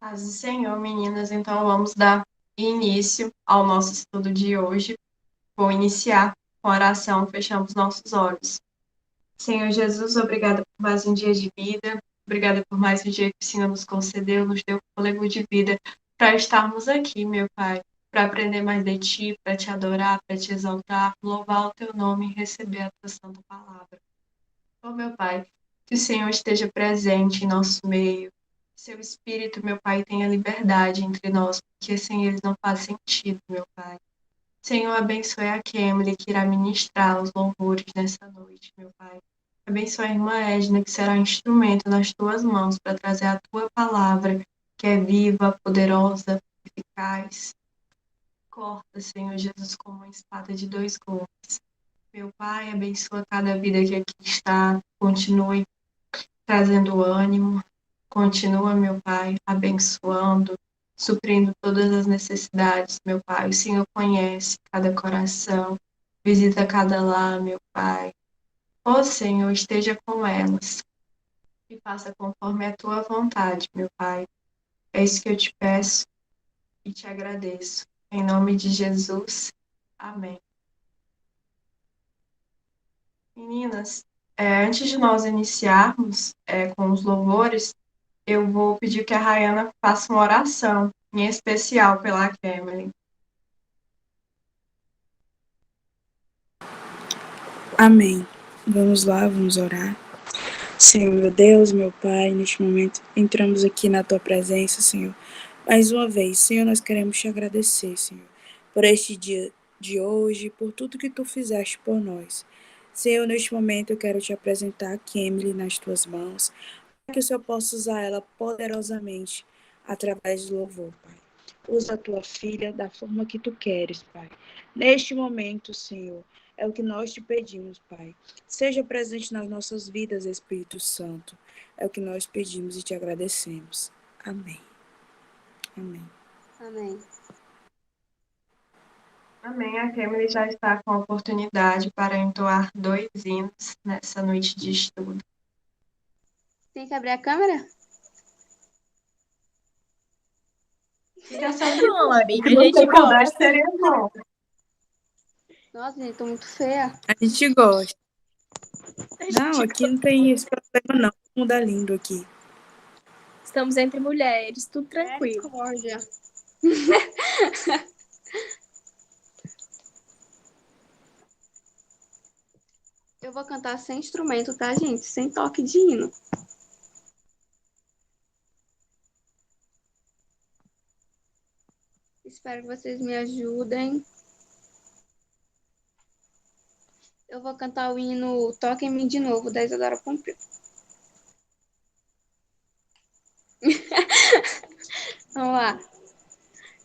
Paz do Senhor, meninas. Então, vamos dar início ao nosso estudo de hoje. Vou iniciar com a oração, fechamos nossos olhos. Senhor Jesus, obrigada por mais um dia de vida, obrigada por mais um dia que o Senhor nos concedeu, nos deu fôlego de vida para estarmos aqui, meu Pai, para aprender mais de Ti, para Te adorar, para Te exaltar, louvar o Teu nome e receber a Tua santa palavra. Oh, meu Pai, que o Senhor esteja presente em nosso meio. Seu Espírito, meu Pai, tenha liberdade entre nós, porque sem ele não faz sentido, meu Pai. Senhor, abençoe a Kemily, que irá ministrar os louvores nessa noite, meu Pai. Abençoe a irmã Edna, que será instrumento nas tuas mãos para trazer a tua palavra, que é viva, poderosa, eficaz. Corta, Senhor Jesus, como uma espada de dois gumes. Meu Pai, abençoa cada vida que aqui está. Continue trazendo ânimo. Continua, meu Pai, abençoando, suprindo todas as necessidades, meu Pai. O Senhor conhece cada coração. Visita cada lar, meu Pai. Ó Senhor, esteja com elas e faça conforme a tua vontade, meu Pai. É isso que eu te peço e te agradeço. Em nome de Jesus. Amém. Meninas, antes de nós iniciarmos com os louvores, eu vou pedir que a Rayana faça uma oração, em especial pela Cameron. Amém. Vamos lá, vamos orar. Senhor, meu Deus, meu Pai, neste momento entramos aqui na Tua presença, Senhor. Mais uma vez, Senhor, nós queremos Te agradecer, Senhor, por este dia de hoje, por tudo que Tu fizeste por nós. Senhor, neste momento eu quero Te apresentar a Emily nas Tuas mãos, para que o Senhor possa usar ela poderosamente através do louvor, Pai. Usa a Tua filha da forma que Tu queres, Pai. Neste momento, Senhor, é o que nós Te pedimos, Pai. Seja presente nas nossas vidas, Espírito Santo. É o que nós pedimos e Te agradecemos. Amém. Amém. Amém. Amém. A Cameron já está com a oportunidade para entoar 2 hinos nessa noite de estudo. Tem que abrir a câmera? Fica só Bom, amiga, se a gente você puder, gosta. seria bom. Nossa, gente, tô muito feia. A gente gosta. Não, aqui não tem esse problema, não. Todo mundo é lindo aqui. Estamos entre mulheres, tudo tranquilo. Misericórdia. Eu vou cantar sem instrumento, tá, gente? Sem toque de hino. Espero que vocês me ajudem. Eu vou cantar o hino Toque em Mim de Novo, da Isadora Pompeu. Vamos lá.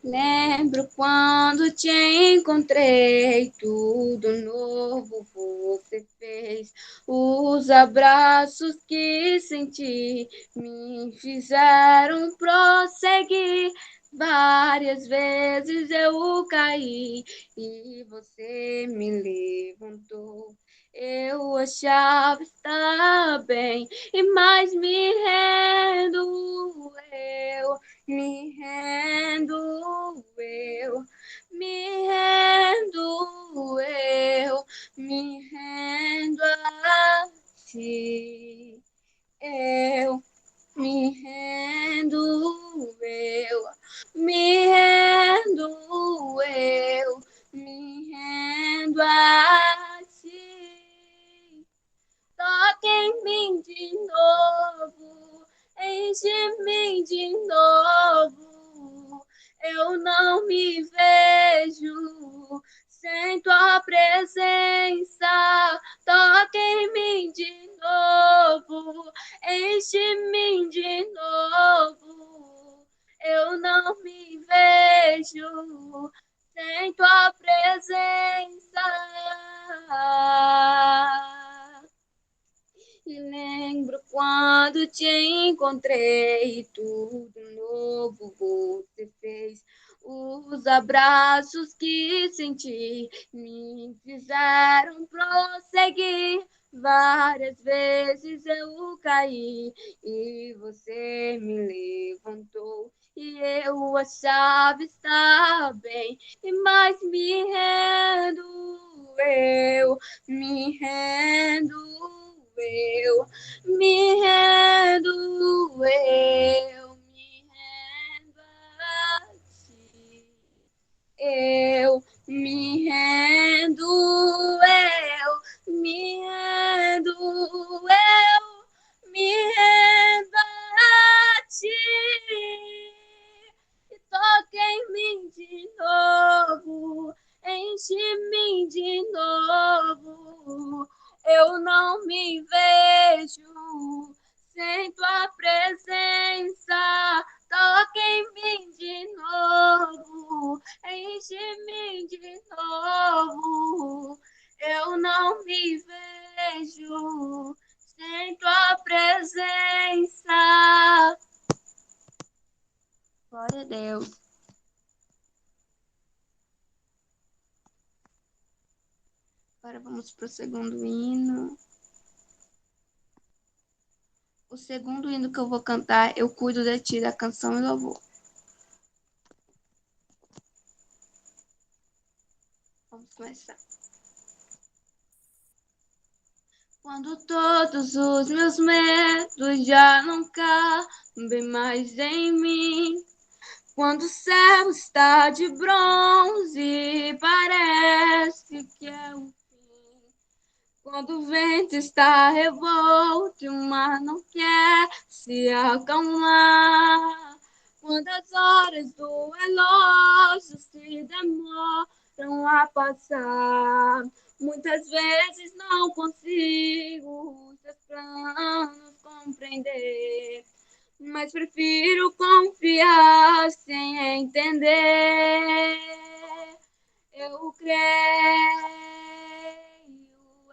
Lembro quando te encontrei, tudo novo você fez. Os abraços que senti me fizeram prosseguir. Várias vezes eu caí e você me levantou. Eu achava estar bem e mais me rendo eu. Me rendo eu, me rendo eu, me rendo a ti. Eu me rendo eu, me rendo eu, me rendo a ti. Toque em mim de novo, enche-me de novo. Eu não me vejo sem tua presença. Toque em mim de novo, enche-me de novo. Eu não me vejo sem tua presença. E lembro quando te encontrei, tudo novo você fez. Os abraços que senti me fizeram prosseguir. Várias vezes eu caí e você me levantou. E eu achava estar bem, e mais me rendo, eu me rendo, eu me rendo, eu me rendo a ti. Eu me rendo, eu me rendo, eu me rendo a ti. E toca em mim de novo, enche-me de novo. Eu não me vejo sem tua presença. Toca em mim de novo, enche-me de novo. Eu não me vejo sem tua presença. Glória a Deus. Agora vamos para o segundo hino. O segundo hino que eu vou cantar, Eu Cuido de Ti, da Canção e Louvor. Vamos começar. Quando todos os meus medos já não cabem mais em mim, quando o céu está de bronze, parece que é o fim. Quando o vento está revolto e o mar não quer se acalmar. Quando as horas do relógio se demoram a passar. Muitas vezes não consigo os teus planos compreender. Mas prefiro confiar sem entender. Eu creio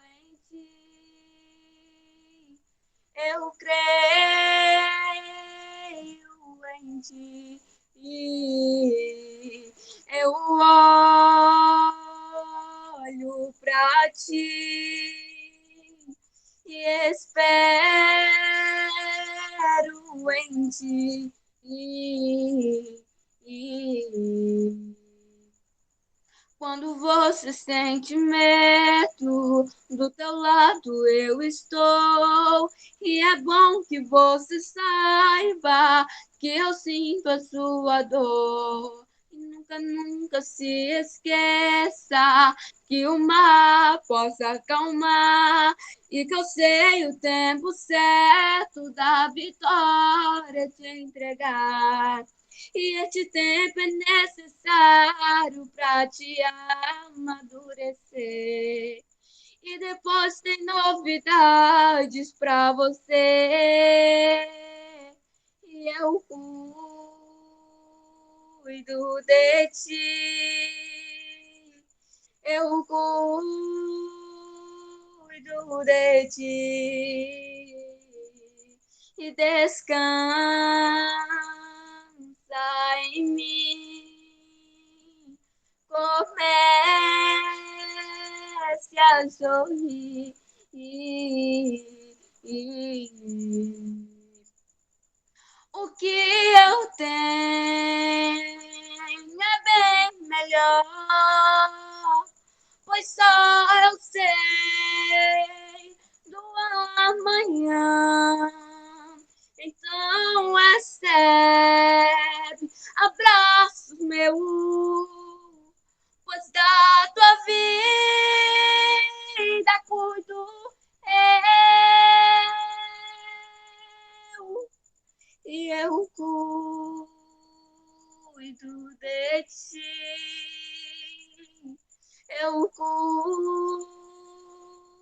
em ti. Eu creio em ti. Eu olho para ti e espero em ti. Quando você sente medo, do teu lado eu estou. E é bom que você saiba que eu sinto a sua dor. E nunca, nunca se esqueça que o mar possa acalmar. E que eu sei o tempo certo da vitória te entregar. E este tempo é necessário para te amadurecer. E depois tem novidades para você. E eu cuido de ti. Eu cuido de ti. E descansa em mim. Comece a sorrir. O que eu tenho é bem melhor, pois só eu sei do amanhã. Então recebe abraços meus, pois da tua vida cuido eu. E eu cuido de ti. Eu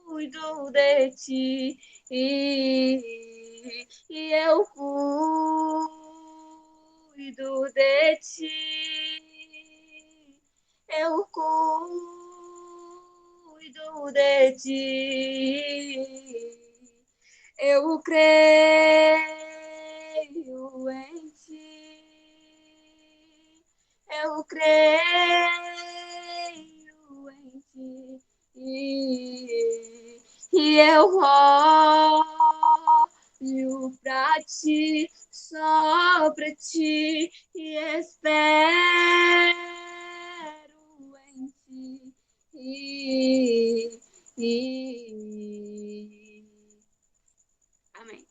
cuido de ti. E eu cuido de ti. Eu cuido de ti. Eu creio em ti. eu creio em ti. E eu olho pra ti, só pra ti, e espero em ti. Amém.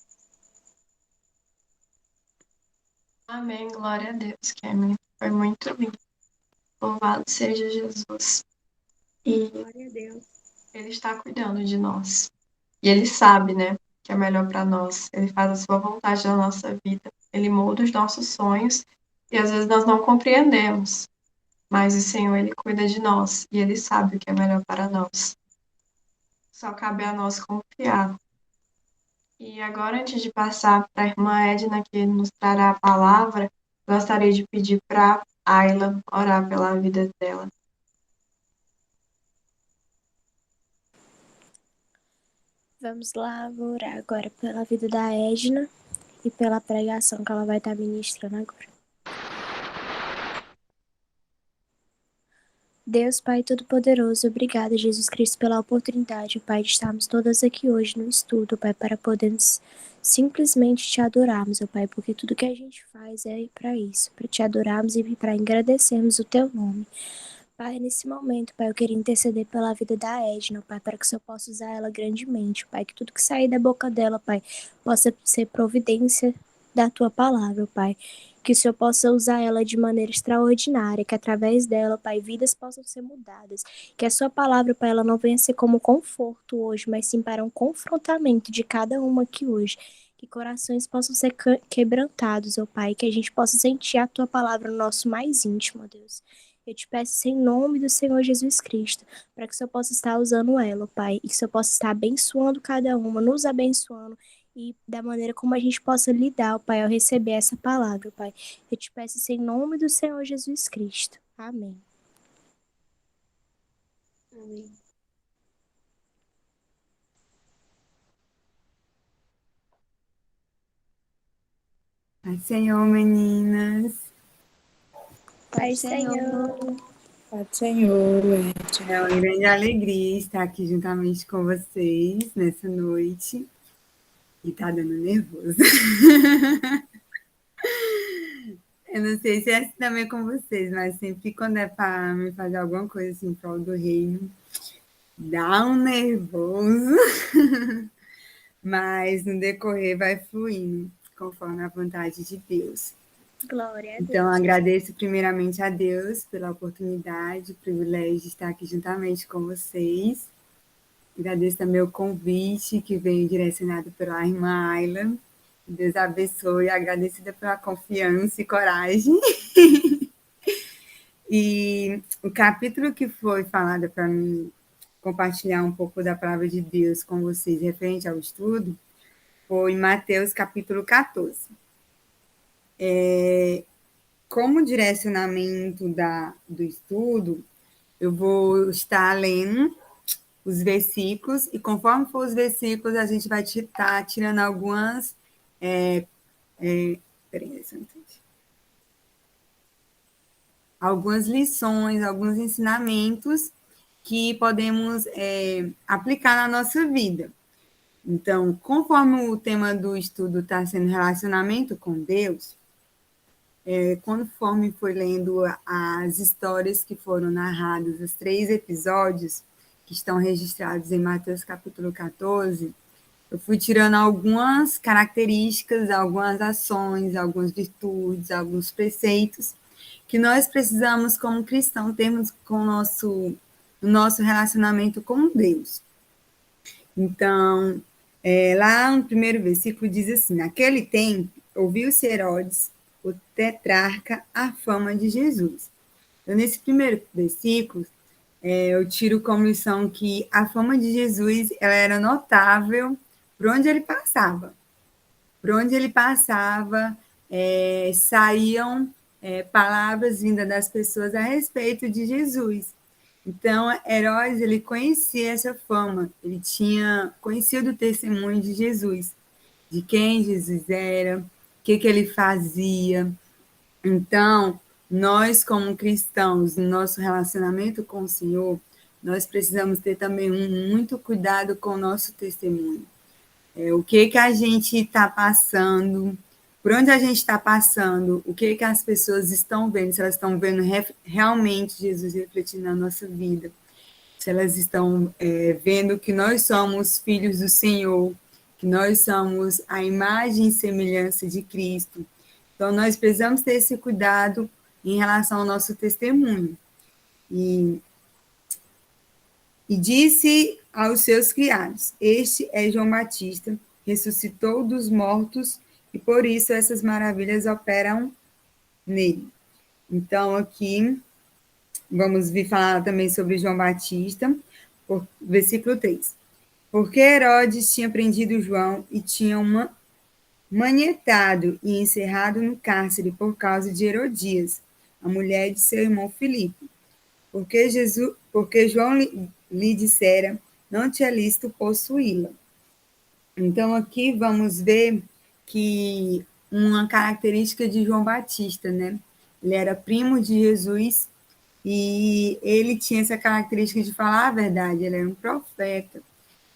Amém, glória a Deus, Kemi. Foi muito lindo. Louvado seja Jesus. E Glória a Deus. Ele está cuidando de nós. E Ele sabe, né, que é melhor para nós. Ele faz a sua vontade na nossa vida. Ele molda os nossos sonhos e às vezes nós não compreendemos. Mas o Senhor, Ele cuida de nós e Ele sabe o que é melhor para nós. Só cabe a nós confiar. E agora, antes de passar para a irmã Edna, que nos trará a palavra, gostaria de pedir para a Ayla orar pela vida dela. Vamos lá, vou orar agora pela vida da Edna e pela pregação que ela vai estar ministrando agora. Deus, Pai Todo-Poderoso, obrigada, Jesus Cristo, pela oportunidade, Pai, de estarmos todas aqui hoje no estudo, Pai, para podermos simplesmente te adorarmos, ó Pai, porque tudo que a gente faz é para isso, para te adorarmos e para agradecermos o Teu nome. Pai, nesse momento, Pai, eu queria interceder pela vida da Edna, Pai, para que o Senhor possa usar ela grandemente, Pai, que tudo que sair da boca dela, Pai, possa ser providência da Tua palavra, Pai, que o Senhor possa usar ela de maneira extraordinária, que através dela, Pai, vidas possam ser mudadas, que a Sua palavra, Pai, ela não venha ser como conforto hoje, mas sim para um confrontamento de cada uma aqui hoje, que corações possam ser quebrantados, ó Pai, que a gente possa sentir a Tua palavra no nosso mais íntimo, ó Deus. Eu te peço em nome do Senhor Jesus Cristo, para que o Senhor possa estar usando ela, Pai, e que o Senhor possa estar abençoando cada uma, nos abençoando, e da maneira como a gente possa lidar, Pai, ao receber essa palavra, Pai. Eu te peço em nome do Senhor Jesus Cristo. Amém. Amém. Pai Senhor, meninas. Pai Senhor. Pai do Senhor, Edna. É uma grande alegria estar aqui juntamente com vocês nessa noite. E tá dando nervoso. Eu não sei se é assim também com vocês, mas sempre quando é para me fazer alguma coisa assim em prol do reino, dá um nervoso. Mas no decorrer vai fluindo, conforme a vontade de Deus. Glória a Deus. Então, agradeço primeiramente a Deus pela oportunidade, o privilégio de estar aqui juntamente com vocês. Agradeço também o convite que veio direcionado pela irmã Ayla. Deus abençoe, agradecida pela confiança e coragem. E o capítulo que foi falado para mim compartilhar um pouco da palavra de Deus com vocês referente ao estudo foi em Mateus capítulo 14. Como direcionamento do estudo, eu vou estar lendo os versículos, e conforme for os versículos, a gente vai estar tirando algumas. Algumas lições, alguns ensinamentos que podemos aplicar na nossa vida. Então, conforme o tema do estudo está sendo relacionamento com Deus, conforme foi lendo as histórias que foram narradas, os 3 episódios que estão registrados em Mateus capítulo 14, eu fui tirando algumas características, algumas ações, algumas virtudes, alguns preceitos que nós precisamos, como cristãos, termos com o nosso relacionamento com Deus. Então, lá no primeiro versículo diz assim: naquele tempo, ouviu-se Herodes, o tetrarca, a fama de Jesus. Então, nesse primeiro versículo, eu tiro como lição que a fama de Jesus ela era notável por onde ele passava. Por onde ele passava, saíam palavras vindas das pessoas a respeito de Jesus. Então, Herodes, ele conhecia essa fama, ele tinha conhecido o testemunho de Jesus, de quem Jesus era, o que ele fazia. Então, nós, como cristãos, no nosso relacionamento com o Senhor, nós precisamos ter também muito cuidado com o nosso testemunho. O que a gente está passando, por onde a gente está passando, o que as pessoas estão vendo, se elas estão vendo realmente Jesus refletindo na nossa vida, se elas estão vendo que nós somos filhos do Senhor, que nós somos a imagem e semelhança de Cristo. Então, nós precisamos ter esse cuidado em relação ao nosso testemunho. E disse aos seus criados: este é João Batista, ressuscitou dos mortos, e por isso essas maravilhas operam nele. Então, aqui, vamos vir falar também sobre João Batista, versículo 3. Porque Herodes tinha prendido João e tinha manietado e encerrado no cárcere por causa de Herodias, a mulher de seu irmão Filipe. Porque João lhe dissera, não te é lícito possuí-la. Então, aqui vamos ver que uma característica de João Batista, né? Ele era primo de Jesus e ele tinha essa característica de falar a verdade, ele era um profeta.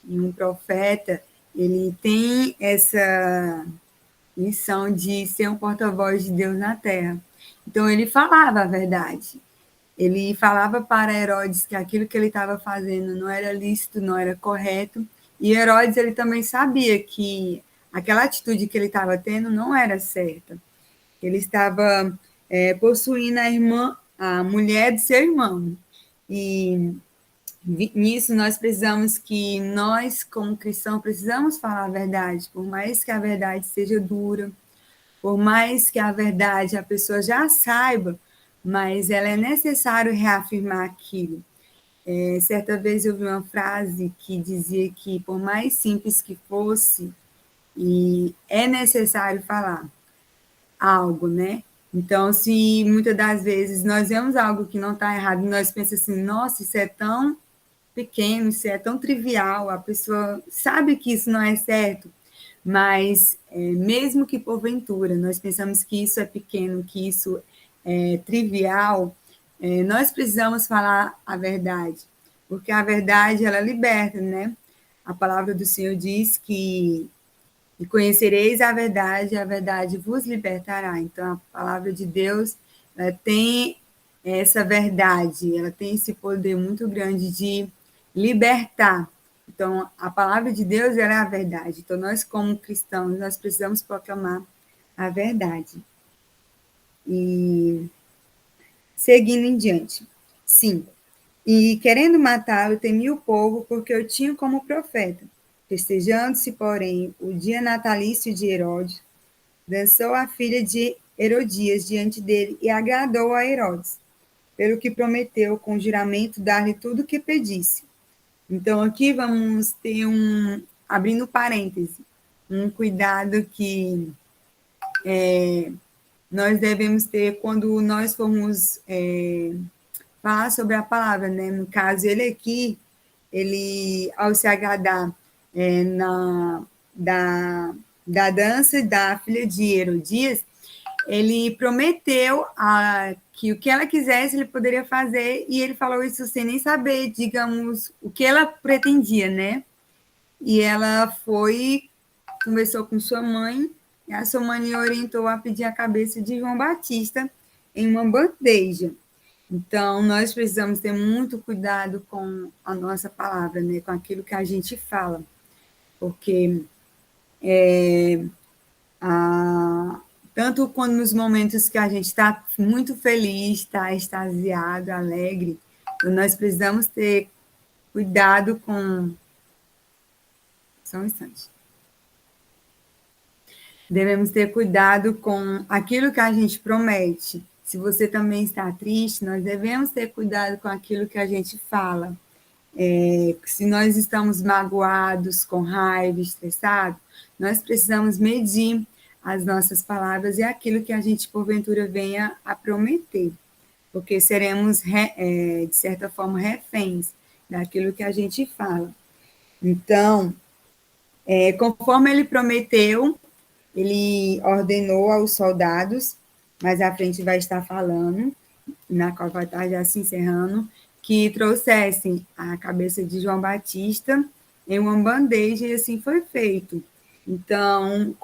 E um profeta, ele tem essa missão de ser um porta-voz de Deus na terra. Então, ele falava a verdade. Ele falava para Herodes que aquilo que ele estava fazendo não era lícito, não era correto. E Herodes, ele também sabia que aquela atitude que ele estava tendo não era certa. Ele estava possuindo a mulher de seu irmão. E nisso nós precisamos que nós, como cristãos, precisamos falar a verdade, por mais que a verdade seja dura, por mais que a verdade a pessoa já saiba, mas ela é necessário reafirmar aquilo. Certa vez eu vi uma frase que dizia que, por mais simples que fosse, e é necessário falar algo, né? Então, se muitas das vezes nós vemos algo que não está errado, nós pensamos assim, nossa, isso é tão pequeno, isso é tão trivial, a pessoa sabe que isso não é certo, mas mesmo que porventura nós pensamos que isso é pequeno, que isso é trivial, nós precisamos falar a verdade, porque a verdade, ela liberta, né? A palavra do Senhor diz que e conhecereis a verdade vos libertará. Então, a palavra de Deus, ela tem essa verdade, ela tem esse poder muito grande de libertar. Então, a palavra de Deus, ela é a verdade. Então, nós, como cristãos, nós precisamos proclamar a verdade. E seguindo em diante. 5. E querendo matá-lo, temia o povo, porque eu tinha como profeta. Festejando-se, porém, o dia natalício de Herodes, dançou a filha de Herodias diante dele e agradou a Herodes, pelo que prometeu com juramento dar-lhe tudo o que pedisse. Então, aqui vamos ter abrindo parêntese, um cuidado que nós devemos ter quando nós formos falar sobre a palavra, né? No caso, ele aqui, ele, ao se agradar da dança da filha de Herodias, ele prometeu que o que ela quisesse ele poderia fazer, e ele falou isso sem nem saber, digamos, o que ela pretendia, né? E ela conversou com sua mãe, e a sua mãe orientou a pedir a cabeça de João Batista em uma bandeja. Então, nós precisamos ter muito cuidado com a nossa palavra, né? Com aquilo que a gente fala, porque tanto quando nos momentos que a gente está muito feliz, está extasiado, alegre, então nós precisamos ter cuidado com... Só um instante. Devemos ter cuidado com aquilo que a gente promete. Se você também está triste, nós devemos ter cuidado com aquilo que a gente fala. Se nós estamos magoados, com raiva, estressados, nós precisamos medir as nossas palavras e aquilo que a gente, porventura, venha a prometer, porque seremos, de certa forma, reféns daquilo que a gente fala. Então, conforme ele prometeu, ele ordenou aos soldados mais à frente vai estar falando, na qual vai estar já se encerrando, que trouxessem a cabeça de João Batista em uma bandeja, e assim foi feito. Então,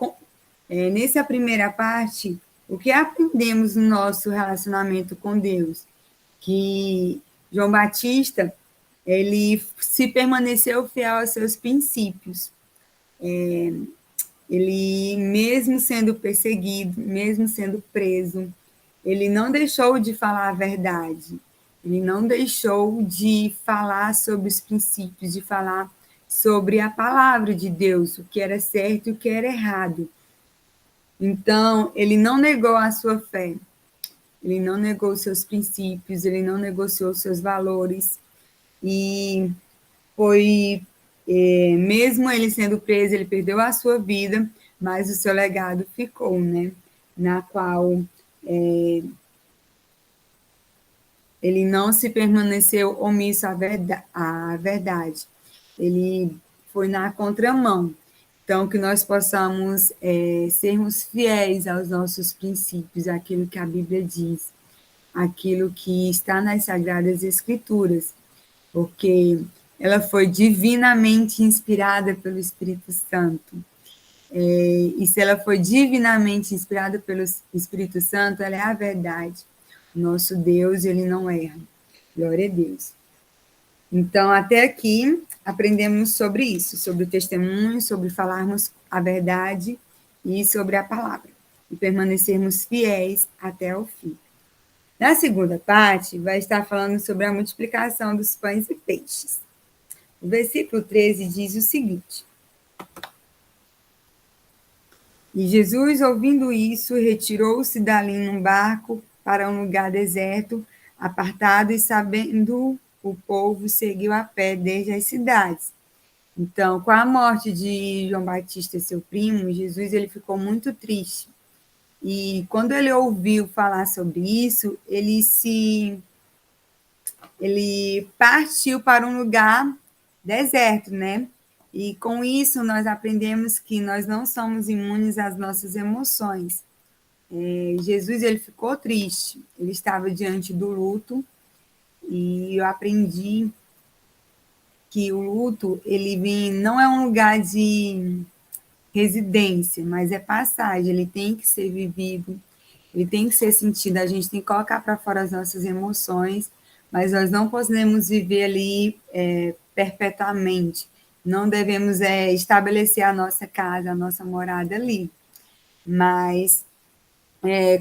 nessa primeira parte, o que aprendemos no nosso relacionamento com Deus? Que João Batista, ele se permaneceu fiel aos seus princípios. Ele, mesmo sendo perseguido, mesmo sendo preso, ele não deixou de falar a verdade. Ele não deixou de falar sobre os princípios, de falar sobre a palavra de Deus, o que era certo e o que era errado. Então, ele não negou a sua fé, ele não negou os seus princípios, ele não negociou os seus valores. E foi, mesmo ele sendo preso, ele perdeu a sua vida, mas o seu legado ficou, né? Na qual ele não se permaneceu omisso à verdade. Ele foi na contramão. Então, que nós possamos sermos fiéis aos nossos princípios, aquilo que a Bíblia diz, aquilo que está nas Sagradas Escrituras, porque ela foi divinamente inspirada pelo Espírito Santo. E se ela foi divinamente inspirada pelo Espírito Santo, ela é a verdade. Nosso Deus, ele não erra. Glória a Deus. Então, até aqui, aprendemos sobre isso, sobre o testemunho, sobre falarmos a verdade e sobre a palavra, e permanecermos fiéis até o fim. Na segunda parte, vai estar falando sobre a multiplicação dos pães e peixes. O versículo 13 diz o seguinte: E Jesus, ouvindo isso, retirou-se dali num barco para um lugar deserto, apartado, e sabendo o povo, seguiu a pé desde as cidades. Então, com a morte de João Batista, seu primo, Jesus ele ficou muito triste. E quando ele ouviu falar sobre isso, ele partiu para um lugar deserto, né? E com isso nós aprendemos que nós não somos imunes às nossas emoções. Jesus ele ficou triste, ele estava diante do luto, e eu aprendi que o luto ele não é um lugar de residência, mas é passagem, ele tem que ser vivido, ele tem que ser sentido, a gente tem que colocar para fora as nossas emoções, mas nós não podemos viver ali perpetuamente, não devemos estabelecer a nossa casa, a nossa morada ali. Mas,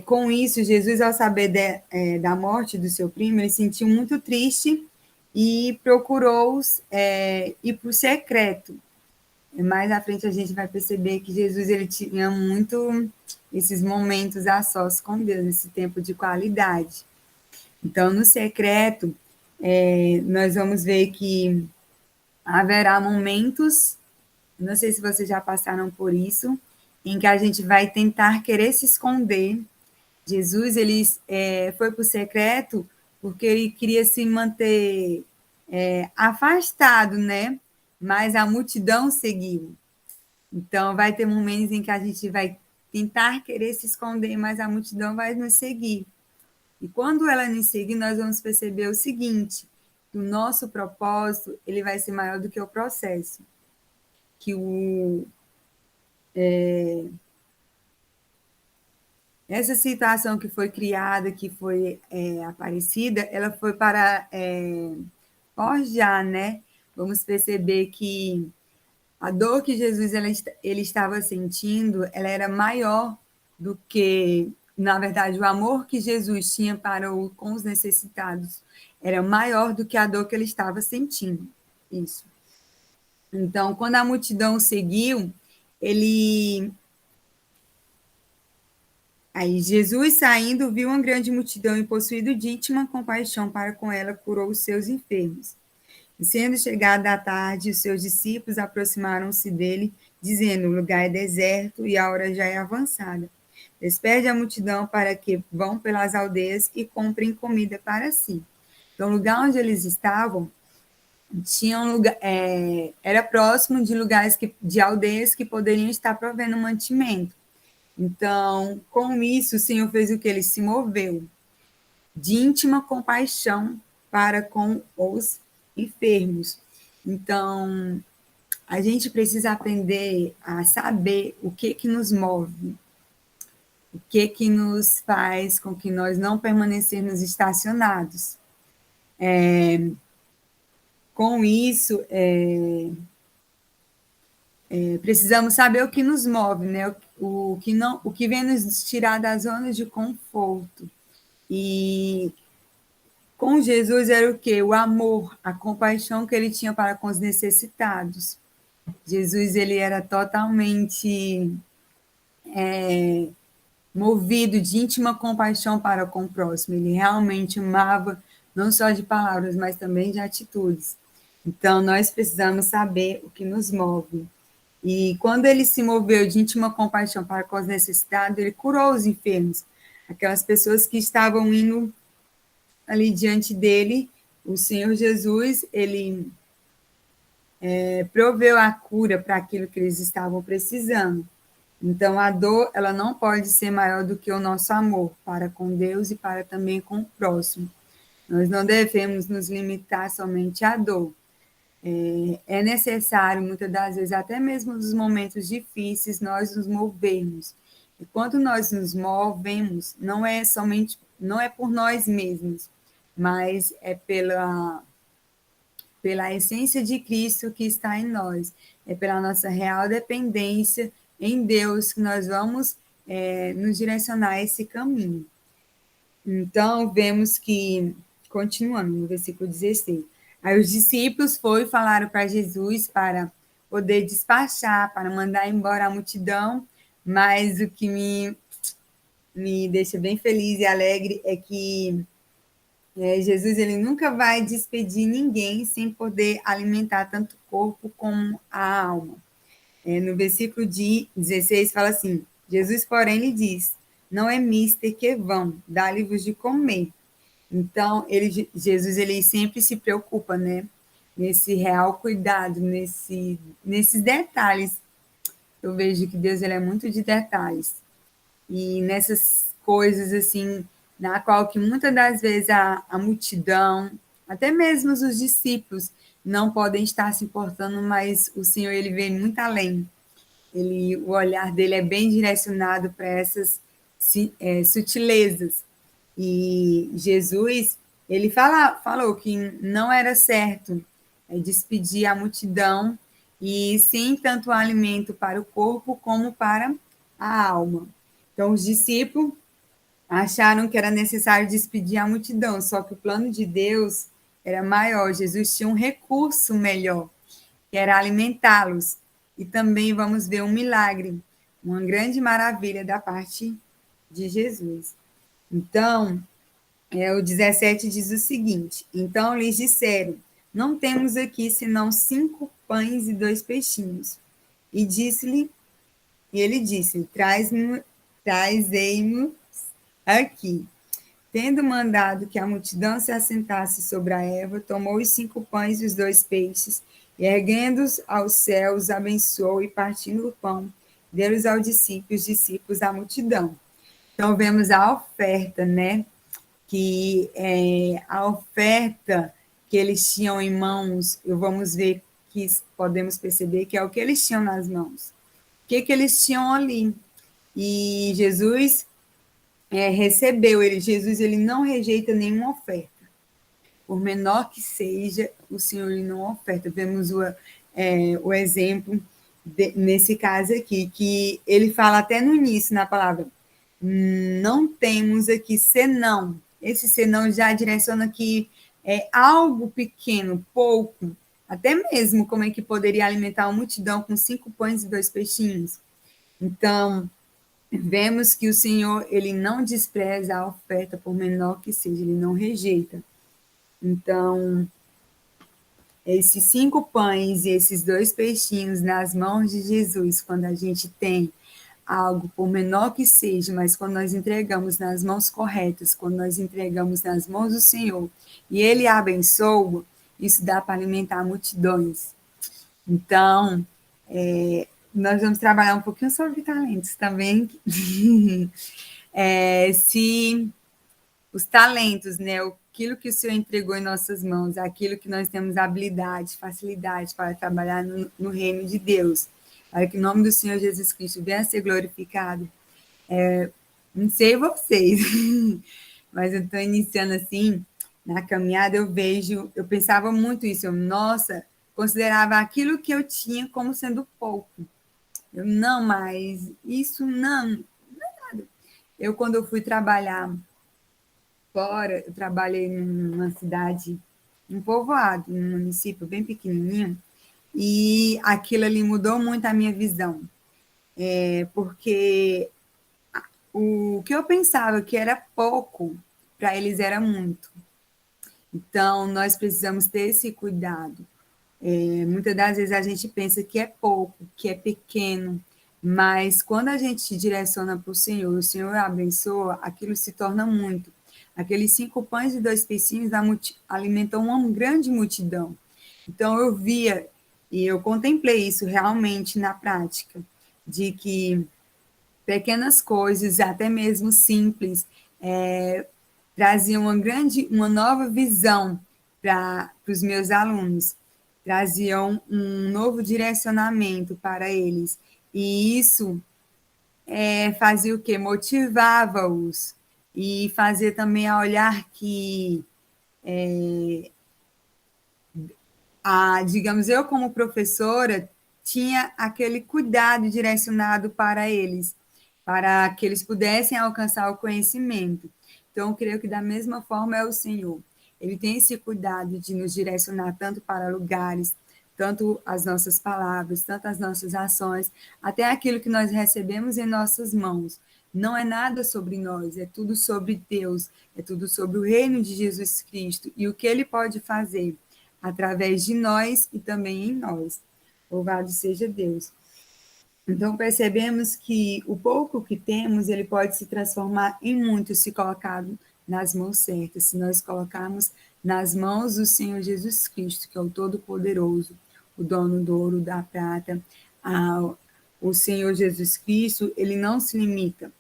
com isso, Jesus, ao saber da morte do seu primo, ele se sentiu muito triste e procurou ir para o secreto. Mais à frente a gente vai perceber que Jesus ele tinha muito esses momentos a sós com Deus, esse tempo de qualidade. Então, no secreto, nós vamos ver que haverá momentos, não sei se vocês já passaram por isso, em que a gente vai tentar querer se esconder. Jesus ele foi para o secreto porque ele queria se manter afastado, né? Mas a multidão seguiu. Então, vai ter momentos em que a gente vai tentar querer se esconder, mas a multidão vai nos seguir. E quando ela nos seguir, nós vamos perceber o seguinte, que o nosso propósito ele vai ser maior do que o processo. Que essa situação que foi criada, que foi aparecida, ela foi para forjar, né? Vamos perceber que a dor que Jesus ele estava sentindo, ela era maior do que, na verdade, o amor que Jesus tinha com os necessitados era maior do que a dor que ele estava sentindo. Isso. Então, quando a multidão seguiu, Aí Jesus, saindo, viu uma grande multidão e, possuído de íntima compaixão para com ela, curou os seus enfermos. E sendo chegada a tarde, os seus discípulos aproximaram-se dele, dizendo, o lugar é deserto e a hora já é avançada. Despede a multidão para que vão pelas aldeias e comprem comida para si. Então, o lugar onde eles estavam tinha um lugar, era próximo de lugares de aldeias que poderiam estar provendo mantimento. Então, com isso, o Senhor fez o que? Ele se moveu de íntima compaixão para com os enfermos. Então, a gente precisa aprender a saber o que nos move, o que nos faz com que nós não permanecermos estacionados. Com isso, precisamos saber o que nos move, né? O que vem nos tirar da zona de conforto. E com Jesus era o quê? O amor, a compaixão que ele tinha para com os necessitados. Jesus, ele era totalmente movido de íntima compaixão para com o próximo. Ele realmente amava, não só de palavras, mas também de atitudes. Então, nós precisamos saber o que nos move. E quando ele se moveu de íntima compaixão para com os necessitados, ele curou os enfermos, aquelas pessoas que estavam indo ali diante dele. O Senhor Jesus, ele proveu a cura para aquilo que eles estavam precisando. Então, a dor, ela não pode ser maior do que o nosso amor para com Deus e para também com o próximo. Nós não devemos nos limitar somente à dor. É necessário, muitas das vezes, até mesmo nos momentos difíceis, nós nos movermos. E quando nós nos movemos, não é por nós mesmos, mas é pela essência de Cristo que está em nós, é pela nossa real dependência em Deus que nós vamos nos direcionar a esse caminho. Então, vemos que, continuando no versículo 16, aí os discípulos foram e falaram para Jesus para poder despachar, para mandar embora a multidão, mas o que me deixa bem feliz e alegre é que Jesus, ele nunca vai despedir ninguém sem poder alimentar tanto o corpo como a alma. No versículo 16 fala assim, Jesus, porém, lhe diz, não é mister que vão, dá-lhe-vos de comer. Então, Jesus, ele sempre se preocupa, né? Nesse real cuidado, nesses detalhes. Eu vejo que Deus, ele é muito de detalhes. E nessas coisas, assim, na qual que muitas das vezes a multidão, até mesmo os discípulos, não podem estar se importando, mas o Senhor, ele vem muito além. O olhar dele é bem direcionado para essas sutilezas. E Jesus, ele falou que não era certo despedir a multidão e sim tanto alimento para o corpo como para a alma. Então, os discípulos acharam que era necessário despedir a multidão, só que o plano de Deus era maior. Jesus tinha um recurso melhor, que era alimentá-los. E também vamos ver um milagre, uma grande maravilha da parte de Jesus. Então, o 17 diz o seguinte, então lhes disseram, não temos aqui senão 5 pães e 2 peixinhos. E ele disse, trazei-nos aqui. Tendo mandado que a multidão se assentasse sobre a erva, tomou os 5 pães e os 2 peixes, e erguendo-os aos céus, abençoou e partindo o pão, deu-os aos discípulos, os discípulos à multidão. Então, vemos a oferta, né? Que a oferta que eles tinham em mãos, vamos ver que podemos perceber que é o que eles tinham nas mãos. O que eles tinham ali? E Jesus recebeu, Jesus ele não rejeita nenhuma oferta. Por menor que seja, o Senhor ele não oferta. Vemos o exemplo nesse caso aqui, que ele fala até no início, na palavra, não temos aqui senão. Esse senão já direciona que é algo pequeno, pouco, até mesmo como é que poderia alimentar uma multidão com 5 pães e 2 peixinhos. Então, vemos que o Senhor, ele não despreza a oferta, por menor que seja, ele não rejeita. Então, esses 5 pães e esses 2 peixinhos nas mãos de Jesus, quando a gente tem algo, por menor que seja, mas quando nós entregamos nas mãos corretas, quando nós entregamos nas mãos do Senhor, e Ele abençoa, isso dá para alimentar multidões. Então, nós vamos trabalhar um pouquinho sobre talentos também. Se os talentos, né, aquilo que o Senhor entregou em nossas mãos, aquilo que nós temos habilidade, facilidade para trabalhar no reino de Deus, para que o nome do Senhor Jesus Cristo venha a ser glorificado. Não sei vocês, mas eu estou iniciando assim, na caminhada eu pensava muito isso, nossa, considerava aquilo que eu tinha como sendo pouco. Eu, não, mas isso não. Quando eu fui trabalhar fora, eu trabalhei numa cidade, um povoado, num município bem pequenininho, e aquilo ali mudou muito a minha visão, porque o que eu pensava que era pouco, para eles era muito. Então, nós precisamos ter esse cuidado. Muitas das vezes a gente pensa que é pouco, que é pequeno, mas quando a gente direciona para o Senhor abençoa, aquilo se torna muito. Aqueles 5 pães e 2 peixinhos alimentam uma grande multidão. Então, eu via e eu contemplei isso realmente na prática, de que pequenas coisas, até mesmo simples, traziam uma nova visão para os meus alunos, traziam um novo direcionamento para eles. E isso fazia o quê? Motivava-os e fazia também a olhar que, digamos, eu como professora tinha aquele cuidado direcionado para eles, para que eles pudessem alcançar o conhecimento. Então, eu creio que da mesma forma é o Senhor. Ele tem esse cuidado de nos direcionar tanto para lugares, tanto as nossas palavras, tanto as nossas ações, até aquilo que nós recebemos em nossas mãos. Não é nada sobre nós, é tudo sobre Deus, é tudo sobre o reino de Jesus Cristo e o que ele pode fazer através de nós e também em nós. Louvado seja Deus. Então, percebemos que o pouco que temos, ele pode se transformar em muito se colocado nas mãos certas, se nós colocarmos nas mãos do Senhor Jesus Cristo, que é o Todo-Poderoso, o dono do ouro, da prata. O Senhor Jesus Cristo, ele não se limita.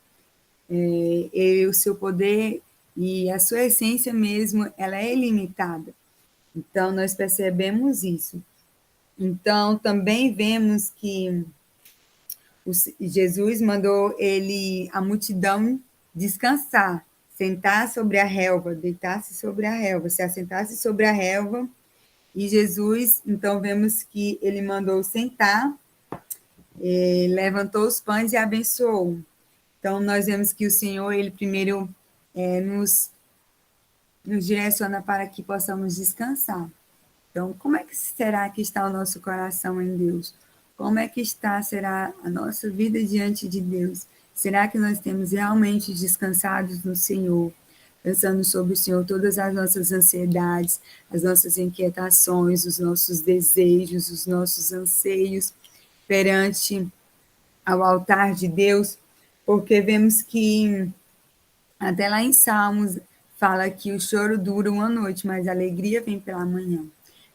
O seu poder e a sua essência mesmo, ela é ilimitada. Então, nós percebemos isso. Então, também vemos que Jesus mandou a multidão descansar, sentar sobre a relva, deitar-se sobre a relva, se assentasse sobre a relva. E Jesus, então, vemos que ele mandou sentar, levantou os pães e abençoou. Então, nós vemos que o Senhor, ele primeiro nos direciona para que possamos descansar. Então, como é que será que está o nosso coração em Deus? Como é que será a nossa vida diante de Deus? Será que nós temos realmente descansados no Senhor? Pensando sobre o Senhor, todas as nossas ansiedades, as nossas inquietações, os nossos desejos, os nossos anseios perante ao altar de Deus, porque vemos que até lá em Salmos fala que o choro dura uma noite, mas a alegria vem pela manhã.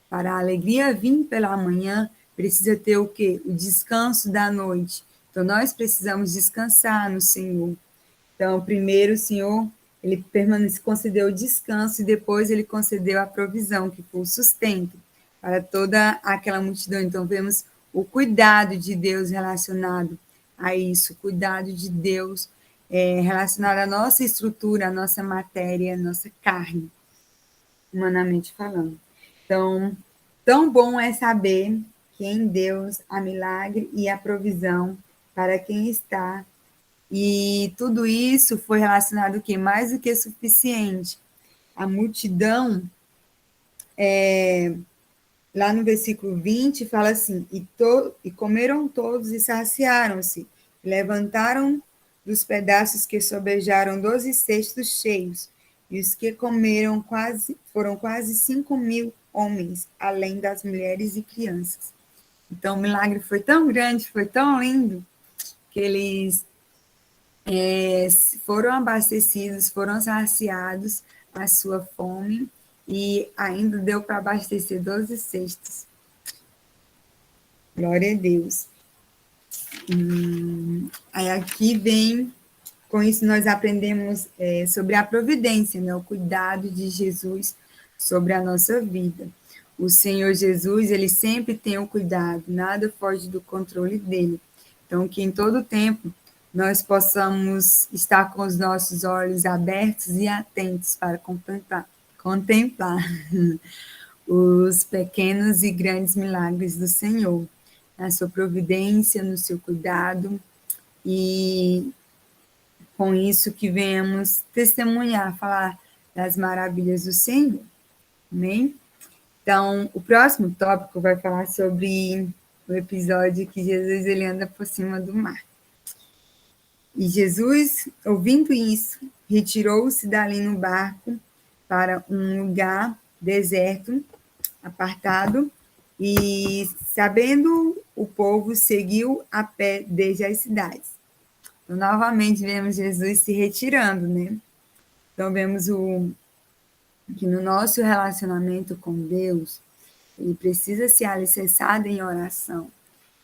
Para a alegria vir pela manhã, precisa ter o quê? O descanso da noite. Então, nós precisamos descansar no Senhor. Então, primeiro o Senhor, ele concedeu o descanso e depois ele concedeu a provisão, que foi o sustento para toda aquela multidão. Então, vemos o cuidado de Deus relacionado a isso, o cuidado de Deus relacionado à nossa estrutura, à nossa matéria, à nossa carne, humanamente falando. Então, tão bom é saber que em Deus há milagre e há provisão para quem está. E tudo isso foi relacionado o quê? Mais do que suficiente. A multidão, lá no versículo 20, fala assim, e comeram todos e saciaram-se, levantaram dos pedaços que sobejaram 12 cestos cheios, e os que comeram foram quase 5.000 homens, além das mulheres e crianças. Então, o milagre foi tão grande, foi tão lindo, que eles foram abastecidos, foram saciados a sua fome, e ainda deu para abastecer 12 cestos. Glória a Deus. Aí aqui vem, com isso nós aprendemos sobre a providência, né? O cuidado de Jesus sobre a nossa vida. O Senhor Jesus, ele sempre tem o cuidado, nada foge do controle dele. Então, que em todo tempo nós possamos estar com os nossos olhos abertos e atentos para contemplar os pequenos e grandes milagres do Senhor, na sua providência, no seu cuidado, e com isso que venhamos testemunhar, falar das maravilhas do Senhor. Amém? Então, o próximo tópico vai falar sobre o episódio que Jesus ele anda por cima do mar. E Jesus, ouvindo isso, retirou-se dali no barco para um lugar deserto, apartado, e, sabendo o povo, seguiu a pé desde as cidades. Então, novamente, vemos Jesus se retirando, né? Então, vemos que no nosso relacionamento com Deus, ele precisa ser alicerçado em oração.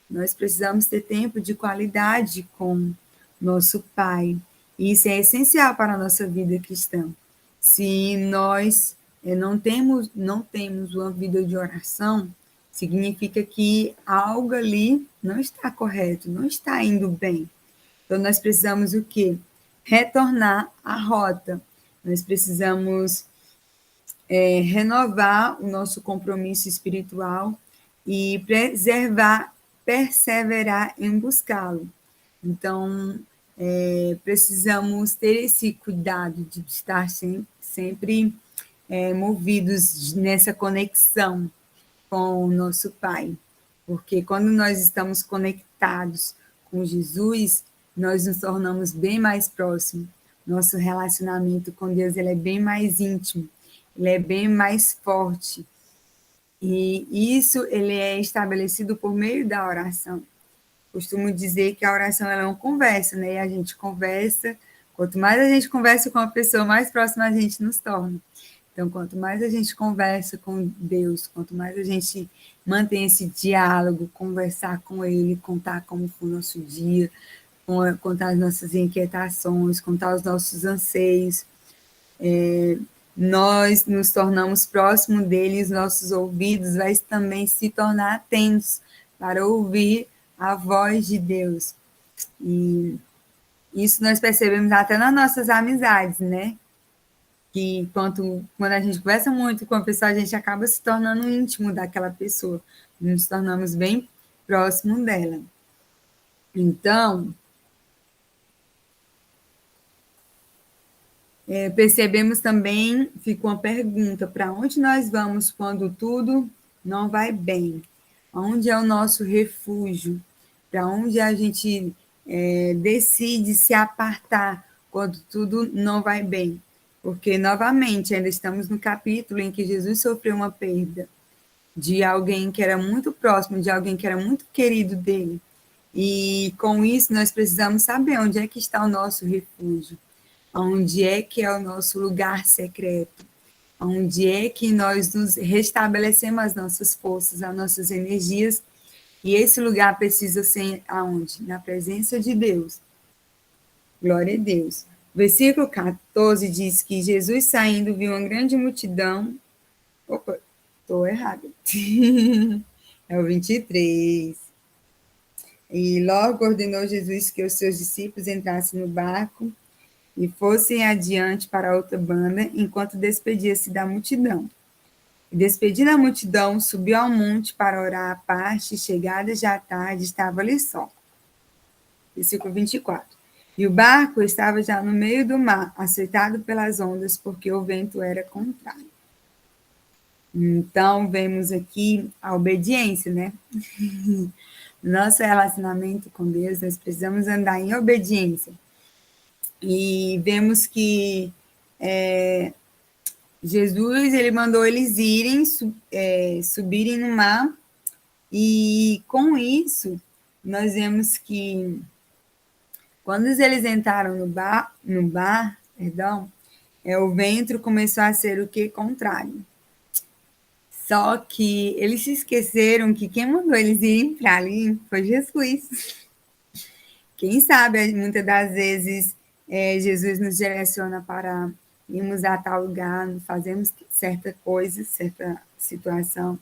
Nós precisamos ter tempo de qualidade com nosso Pai. E isso é essencial para a nossa vida cristã. Se nós não temos uma vida de oração, significa que algo ali não está correto, não está indo bem. Então, nós precisamos o quê? Retornar à rota. Nós precisamos renovar o nosso compromisso espiritual e perseverar em buscá-lo. Então, precisamos ter esse cuidado de estar sempre movidos nessa conexão com o nosso Pai, porque quando nós estamos conectados com Jesus, nós nos tornamos bem mais próximos. Nosso relacionamento com Deus ele é bem mais íntimo, ele é bem mais forte. E isso ele é estabelecido por meio da oração. Costumo dizer que a oração ela é uma conversa, né? E a gente conversa, quanto mais a gente conversa com a pessoa, mais próxima a gente nos torna. Então, quanto mais a gente conversa com Deus, quanto mais a gente mantém esse diálogo, conversar com Ele, contar como foi o nosso dia, contar as nossas inquietações, contar os nossos anseios, nós nos tornamos próximos dele, os nossos ouvidos vai também se tornar atentos para ouvir a voz de Deus. E isso nós percebemos até nas nossas amizades, né? Que quando a gente conversa muito com a pessoa, a gente acaba se tornando íntimo daquela pessoa, nos tornamos bem próximo dela. Então, percebemos também, fica uma pergunta, para onde nós vamos quando tudo não vai bem? Onde é o nosso refúgio? Para onde a gente decide se apartar quando tudo não vai bem? Porque, novamente, ainda estamos no capítulo em que Jesus sofreu uma perda de alguém que era muito próximo, de alguém que era muito querido dele. E, com isso, nós precisamos saber onde é que está o nosso refúgio, onde é que é o nosso lugar secreto, onde é que nós nos restabelecemos as nossas forças, as nossas energias, e esse lugar precisa ser aonde? Na presença de Deus. Glória a Deus. Versículo 14 diz que Jesus saindo viu uma grande multidão. Opa, estou errada. É o 23. E logo ordenou Jesus que os seus discípulos entrassem no barco e fossem adiante para outra banda, enquanto despedia-se da multidão. E despedindo a multidão, subiu ao monte para orar à parte, e chegada já à tarde, estava ali só. Versículo 24. E o barco estava já no meio do mar, açoitado pelas ondas, porque o vento era contrário. Então, vemos aqui a obediência, né? Nosso relacionamento com Deus, nós precisamos andar em obediência. E vemos que Jesus, ele mandou eles irem, subirem no mar, e com isso, nós vemos que quando eles entraram no bar, o vento começou a ser o que? Contrário. Só que eles se esqueceram que quem mandou eles irem para ali foi Jesus. quem sabe, muitas das vezes, Jesus nos direciona para irmos a tal lugar, fazemos certa coisa, certa situação,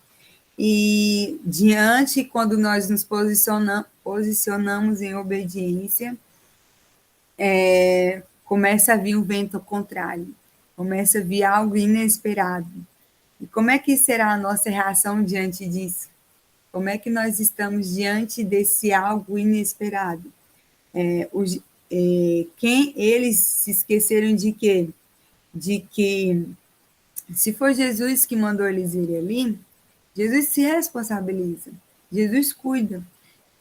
e diante, quando nós nos posicionamos em obediência, começa a vir um vento contrário, começa a vir algo inesperado. E como é que será a nossa reação diante disso? Como é que nós estamos diante desse algo inesperado? Quem eles se esqueceram de quê? De que se for Jesus que mandou eles irem ali, Jesus se responsabiliza, Jesus cuida.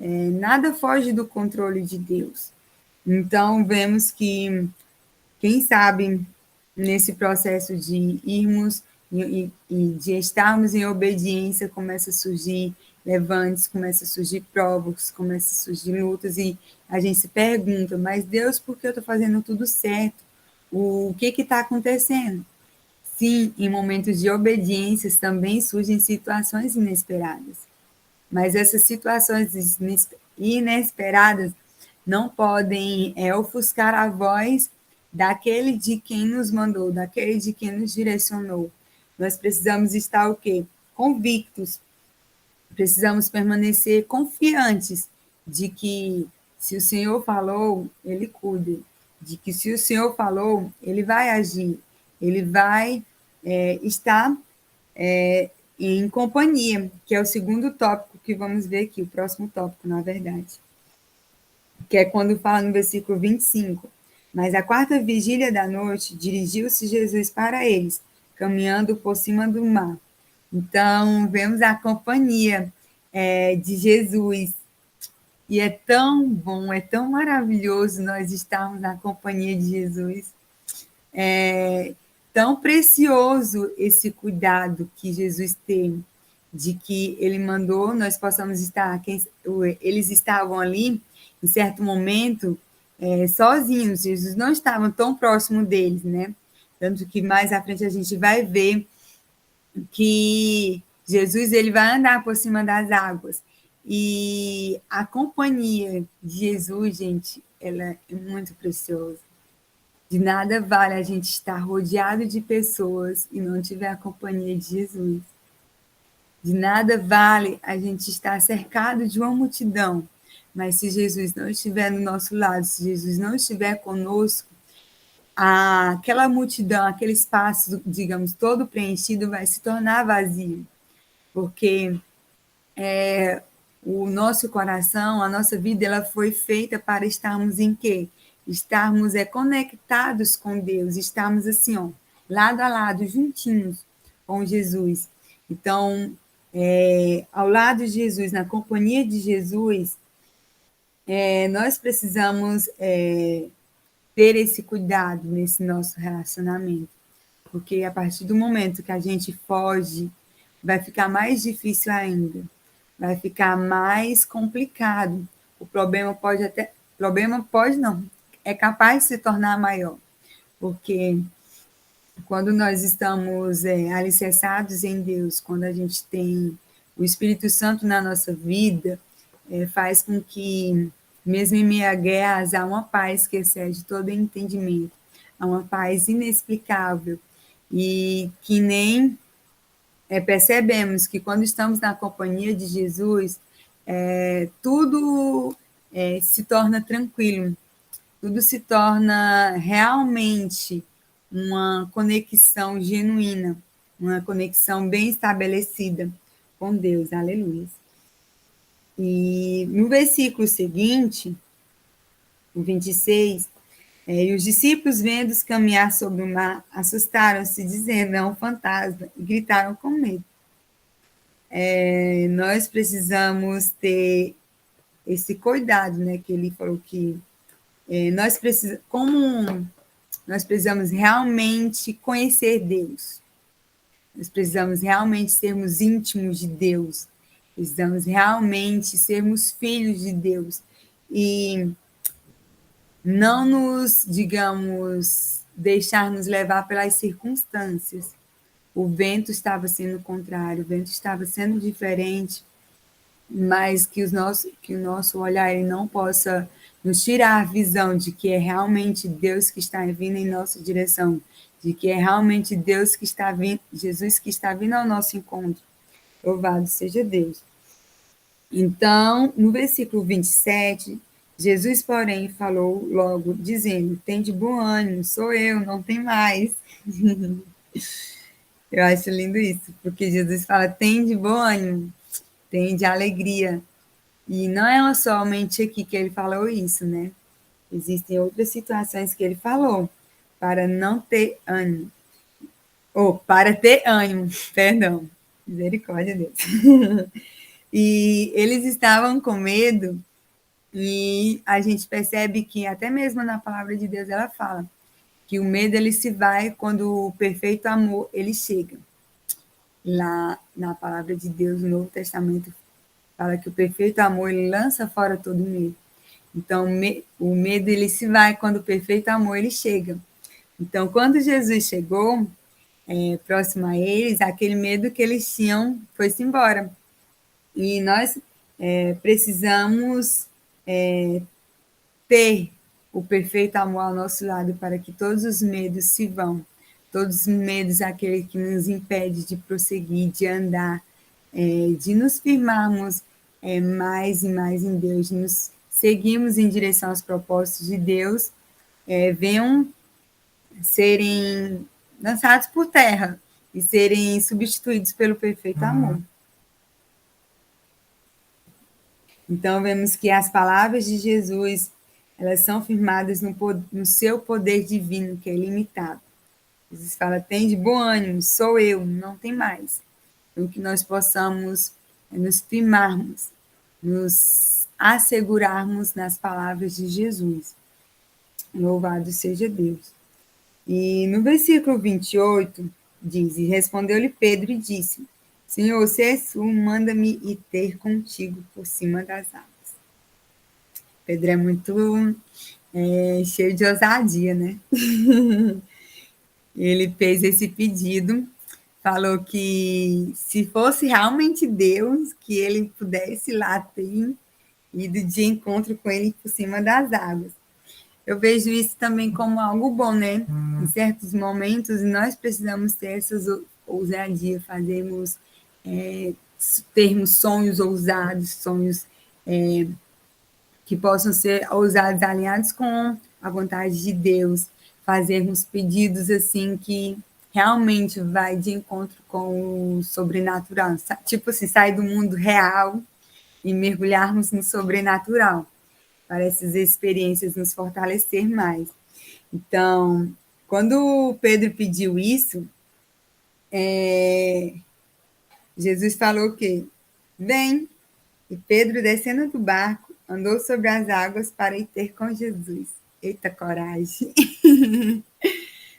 Nada foge do controle de Deus. Então, vemos que, quem sabe, nesse processo de irmos e de estarmos em obediência, começa a surgir levantes, começa a surgir provas, começa a surgir lutas, e a gente se pergunta, mas Deus, por que eu estou fazendo tudo certo? O que está acontecendo? Sim, em momentos de obediência também surgem situações inesperadas, mas essas situações inesperadas não podem ofuscar a voz daquele de quem nos mandou, daquele de quem nos direcionou. Nós precisamos estar o quê? Convictos. Precisamos permanecer confiantes de que se o Senhor falou, Ele cuida. De que se o Senhor falou, Ele vai agir. Ele vai estar em companhia, que é o segundo tópico que vamos ver aqui, o próximo tópico, na verdade. Que é quando fala no versículo 25. Mas a quarta vigília da noite, dirigiu-se Jesus para eles, caminhando por cima do mar. Então, vemos a companhia de Jesus. E é tão bom, é tão maravilhoso nós estarmos na companhia de Jesus. É tão precioso esse cuidado que Jesus tem, de que ele mandou, nós possamos estar, eles estavam ali, em certo momento, sozinhos, Jesus não estava tão próximo deles, né? Tanto que mais à frente a gente vai ver que Jesus ele vai andar por cima das águas. E a companhia de Jesus, gente, ela é muito preciosa. De nada vale a gente estar rodeado de pessoas e não tiver a companhia de Jesus. De nada vale a gente estar cercado de uma multidão, mas se Jesus não estiver no nosso lado, se Jesus não estiver conosco, aquela multidão, aquele espaço, digamos, todo preenchido vai se tornar vazio, porque o nosso coração, a nossa vida, ela foi feita para estarmos em quê? Estarmos conectados com Deus, estarmos assim, ó, lado a lado, juntinhos com Jesus. Então, ao lado de Jesus, na companhia de Jesus, nós precisamos ter esse cuidado nesse nosso relacionamento, porque a partir do momento que a gente foge, vai ficar mais difícil ainda, vai ficar mais complicado. O problema pode não, é capaz de se tornar maior, porque quando nós estamos alicerçados em Deus, quando a gente tem o Espírito Santo na nossa vida, faz com que, mesmo em meio a guerras, há uma paz que excede todo entendimento, há uma paz inexplicável, e que nem percebemos que quando estamos na companhia de Jesus, tudo se torna tranquilo, tudo se torna realmente uma conexão genuína, uma conexão bem estabelecida com Deus. Aleluia. E no versículo seguinte, o 26, e os discípulos, vendo-os caminhar sobre o mar, assustaram-se, dizendo, é um fantasma, e gritaram com medo. Nós precisamos ter esse cuidado, né, que ele falou que nós precisamos realmente conhecer Deus, nós precisamos realmente sermos íntimos de Deus, precisamos realmente sermos filhos de Deus, e não nos, digamos, deixar-nos levar pelas circunstâncias. O vento estava sendo contrário, o vento estava sendo diferente, mas que o nosso olhar ele não possa nos tira a visão de que é realmente Deus que está vindo em nossa direção, de que é realmente Deus que está vindo, Jesus que está vindo ao nosso encontro. Louvado seja Deus. Então, no versículo 27, Jesus, porém, falou logo, dizendo: tem de bom ânimo, sou eu, não tem mais. Eu acho lindo isso, porque Jesus fala: tem de bom ânimo, tem de alegria. E não é somente aqui que ele falou isso, né? Existem outras situações que ele falou para não ter ânimo. Ou para ter ânimo, perdão. Misericórdia de Deus. E eles estavam com medo, e a gente percebe que até mesmo na palavra de Deus ela fala que o medo ele se vai quando o perfeito amor ele chega. Lá na palavra de Deus, no Novo Testamento, fala que o perfeito amor ele lança fora todo medo. Então, o medo ele se vai quando o perfeito amor ele chega. Então, quando Jesus chegou, próximo a eles, aquele medo que eles tinham foi-se embora. E nós precisamos ter o perfeito amor ao nosso lado para que todos os medos se vão. Todos os medos, aquele que nos impede de prosseguir, de andar, de nos firmarmos mais e mais em Deus, de nos seguirmos em direção aos propósitos de Deus, venham serem lançados por terra e serem substituídos pelo perfeito amor. Então, vemos que as palavras de Jesus, elas são firmadas no seu poder divino, que é ilimitado. Jesus fala: tem de bom ânimo, sou eu, não tem mais. Então, que nós possamos nos firmarmos, nos assegurarmos nas palavras de Jesus. Louvado seja Deus. E no versículo 28, diz: e respondeu-lhe Pedro e disse: Senhor, se és tu, manda-me ir ter contigo por cima das águas. Pedro é muito cheio de ousadia, né? Ele fez esse pedido, falou que se fosse realmente Deus, que ele pudesse lá ter ido de encontro com ele por cima das águas. Eu vejo isso também como algo bom, né? Em certos momentos, nós precisamos ter essas ousadia, termos sonhos ousados, sonhos que possam ser ousados, alinhados com a vontade de Deus, fazermos pedidos assim que realmente vai de encontro com o sobrenatural, tipo assim, sair do mundo real e mergulharmos no sobrenatural, para essas experiências nos fortalecer mais. Então, quando Pedro pediu isso, Jesus falou o quê? Vem. E Pedro, descendo do barco, andou sobre as águas para ir ter com Jesus. Eita, coragem!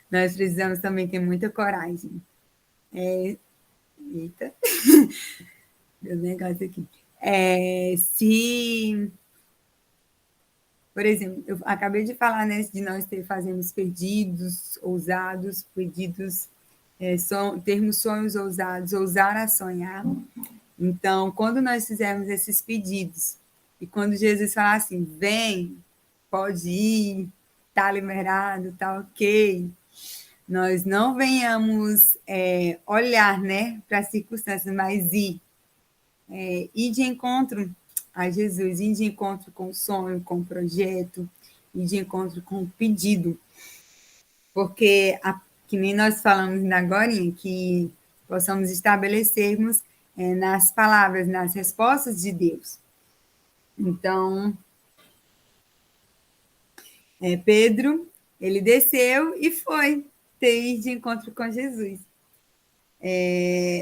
Nós precisamos também ter muita coragem. Eita! Deu um negócio aqui. Por exemplo, eu acabei de falar, né, de nós fazermos pedidos ousados, termos sonhos ousados, ousar a sonhar. Então, quando nós fizermos esses pedidos, e quando Jesus falar assim, vem, pode ir, está liberado, está ok, nós não venhamos olhar, né, para as circunstâncias, mas ir de encontro a Jesus, ir de encontro com o sonho, com o projeto, ir de encontro com o pedido. Porque, que nem nós falamos ainda agora, que possamos estabelecermos nas palavras, nas respostas de Deus. Então, Pedro, ele desceu e foi ter de encontro com Jesus.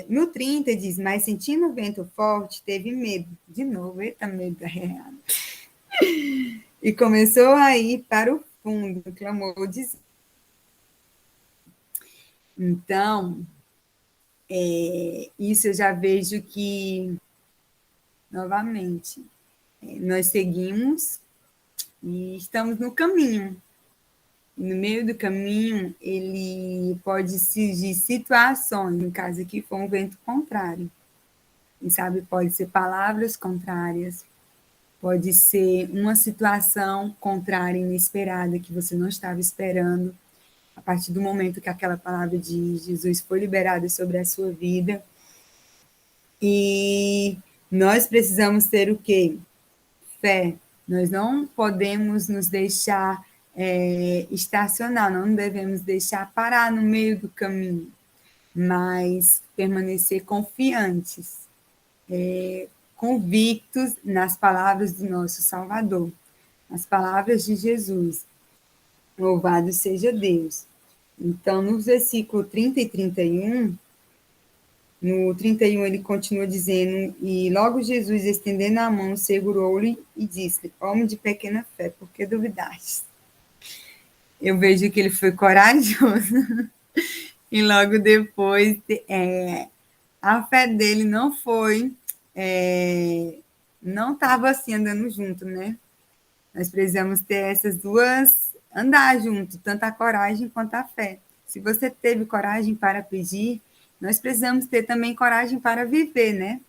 No 30 diz, mas sentindo o vento forte, teve medo. De novo, eita, medo da real. E começou a ir para o fundo, clamou, dizendo. Então, isso eu já vejo que, novamente, nós seguimos e estamos no caminho. E no meio do caminho, ele pode surgir situações, no caso aqui foi um vento contrário. Quem sabe pode ser palavras contrárias, pode ser uma situação contrária, inesperada, que você não estava esperando. A partir do momento que aquela palavra de Jesus foi liberada sobre a sua vida. E nós precisamos ter o quê? Fé. Nós não podemos nos deixar estacionar, não devemos deixar parar no meio do caminho, mas permanecer confiantes, convictos nas palavras do nosso Salvador, nas palavras de Jesus. Louvado seja Deus. Então, no versículo 30 e 31, no 31 ele continua dizendo, e logo Jesus, estendendo a mão, segurou-lhe e disse, homem de pequena fé, por que duvidaste? Eu vejo que ele foi corajoso. E logo depois, a fé dele não foi, não estava assim andando junto, né? Nós precisamos ter essas duas, andar junto, tanto a coragem quanto a fé. Se você teve coragem para pedir, nós precisamos ter também coragem para viver, né?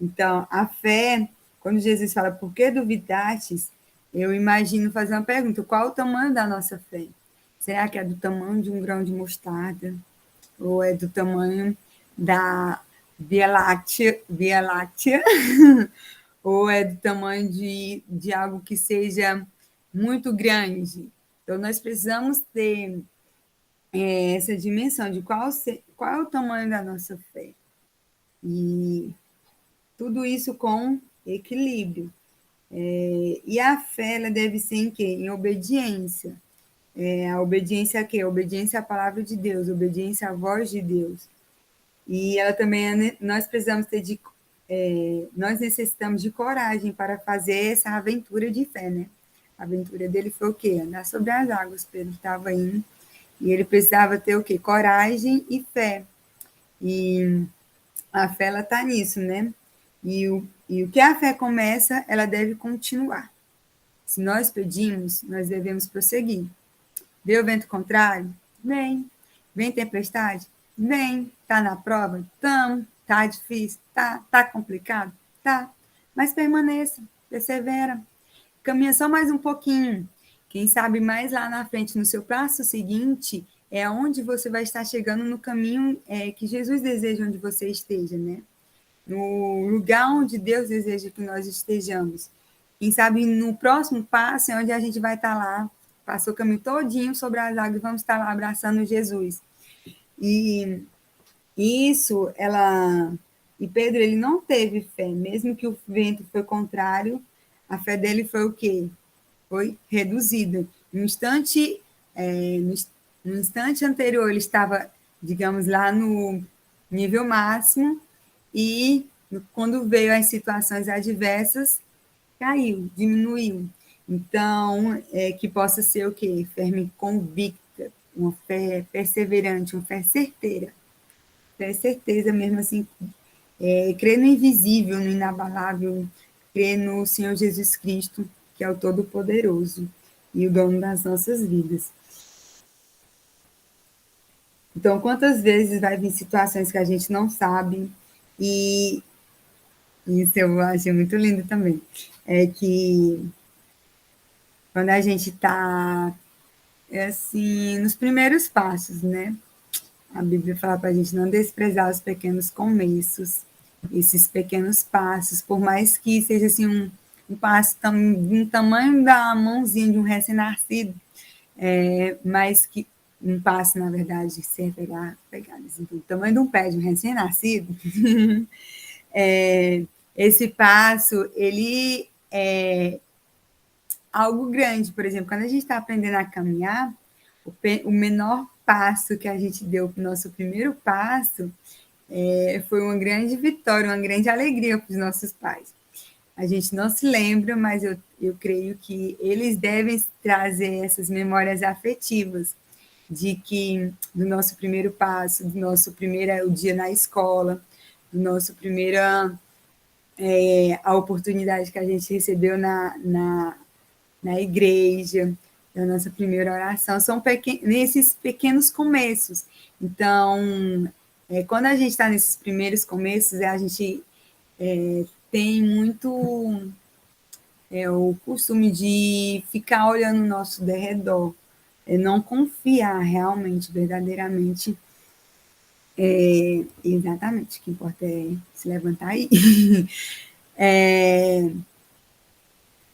Então, a fé, quando Jesus fala, por que duvidastes? Eu imagino fazer uma pergunta, qual o tamanho da nossa fé? Será que é do tamanho de um grão de mostarda? Ou é do tamanho da Via Láctea? Ou é do tamanho de algo que seja muito grande? Então, nós precisamos ter essa dimensão de qual é o tamanho da nossa fé. E tudo isso com equilíbrio. E a fé ela deve ser em quê? Em obediência. A obediência a quê? A obediência à palavra de Deus, obediência à voz de Deus. E ela também, nós precisamos ter nós necessitamos de coragem para fazer essa aventura de fé, né? A aventura dele foi o quê? Andar sobre as águas. Pedro estava indo e ele precisava ter o quê? Coragem e fé. E a fé, ela está nisso, né? E o que a fé começa, ela deve continuar. Se nós pedimos, nós devemos prosseguir. Deu vento contrário? Vem. Vem tempestade? Vem. Tá na prova? Tamo. Tá difícil? Tá complicado? Tá. Mas permaneça, persevera. Caminha só mais um pouquinho. Quem sabe mais lá na frente, no seu passo seguinte, é onde você vai estar chegando no caminho que Jesus deseja onde você esteja, né? No lugar onde Deus deseja que nós estejamos. Quem sabe no próximo passo é onde a gente vai estar lá, passou o caminho todinho sobre as águas, vamos estar lá abraçando Jesus. E isso, e Pedro, ele não teve fé, mesmo que o vento foi contrário, a fé dele foi o quê? Foi reduzida. No instante anterior, ele estava, digamos, lá no nível máximo, e quando veio as situações adversas, caiu, diminuiu. Então, que possa ser o quê? Fé convicta, uma fé perseverante, uma fé certeira. Fé certeza mesmo assim, crer no invisível, no inabalável, crer no Senhor Jesus Cristo, que é o Todo-Poderoso e o dono das nossas vidas. Então, quantas vezes vai vir situações que a gente não sabe, e isso eu achei muito lindo também, é que quando a gente está, assim, nos primeiros passos, né? A Bíblia fala para a gente não desprezar os pequenos começos, esses pequenos passos, por mais que seja assim um passo do tamanho da mãozinha de um recém-nascido, mas que um passo, na verdade, sem pegar assim, do tamanho de um pé de um recém-nascido, esse passo, ele é algo grande. Por exemplo, quando a gente está aprendendo a caminhar, o menor passo que a gente deu para o nosso primeiro passo foi uma grande vitória, uma grande alegria para os nossos pais. A gente não se lembra, mas eu creio que eles devem trazer essas memórias afetivas de que do nosso primeiro passo, do nosso primeiro dia na escola, do nosso primeiro a oportunidade que a gente recebeu na igreja, da nossa primeira oração, são nesses pequenos começos. Então, quando a gente está nesses primeiros começos, a gente tem muito o costume de ficar olhando o nosso derredor, não confiar realmente, verdadeiramente. Exatamente, o que importa é se levantar aí.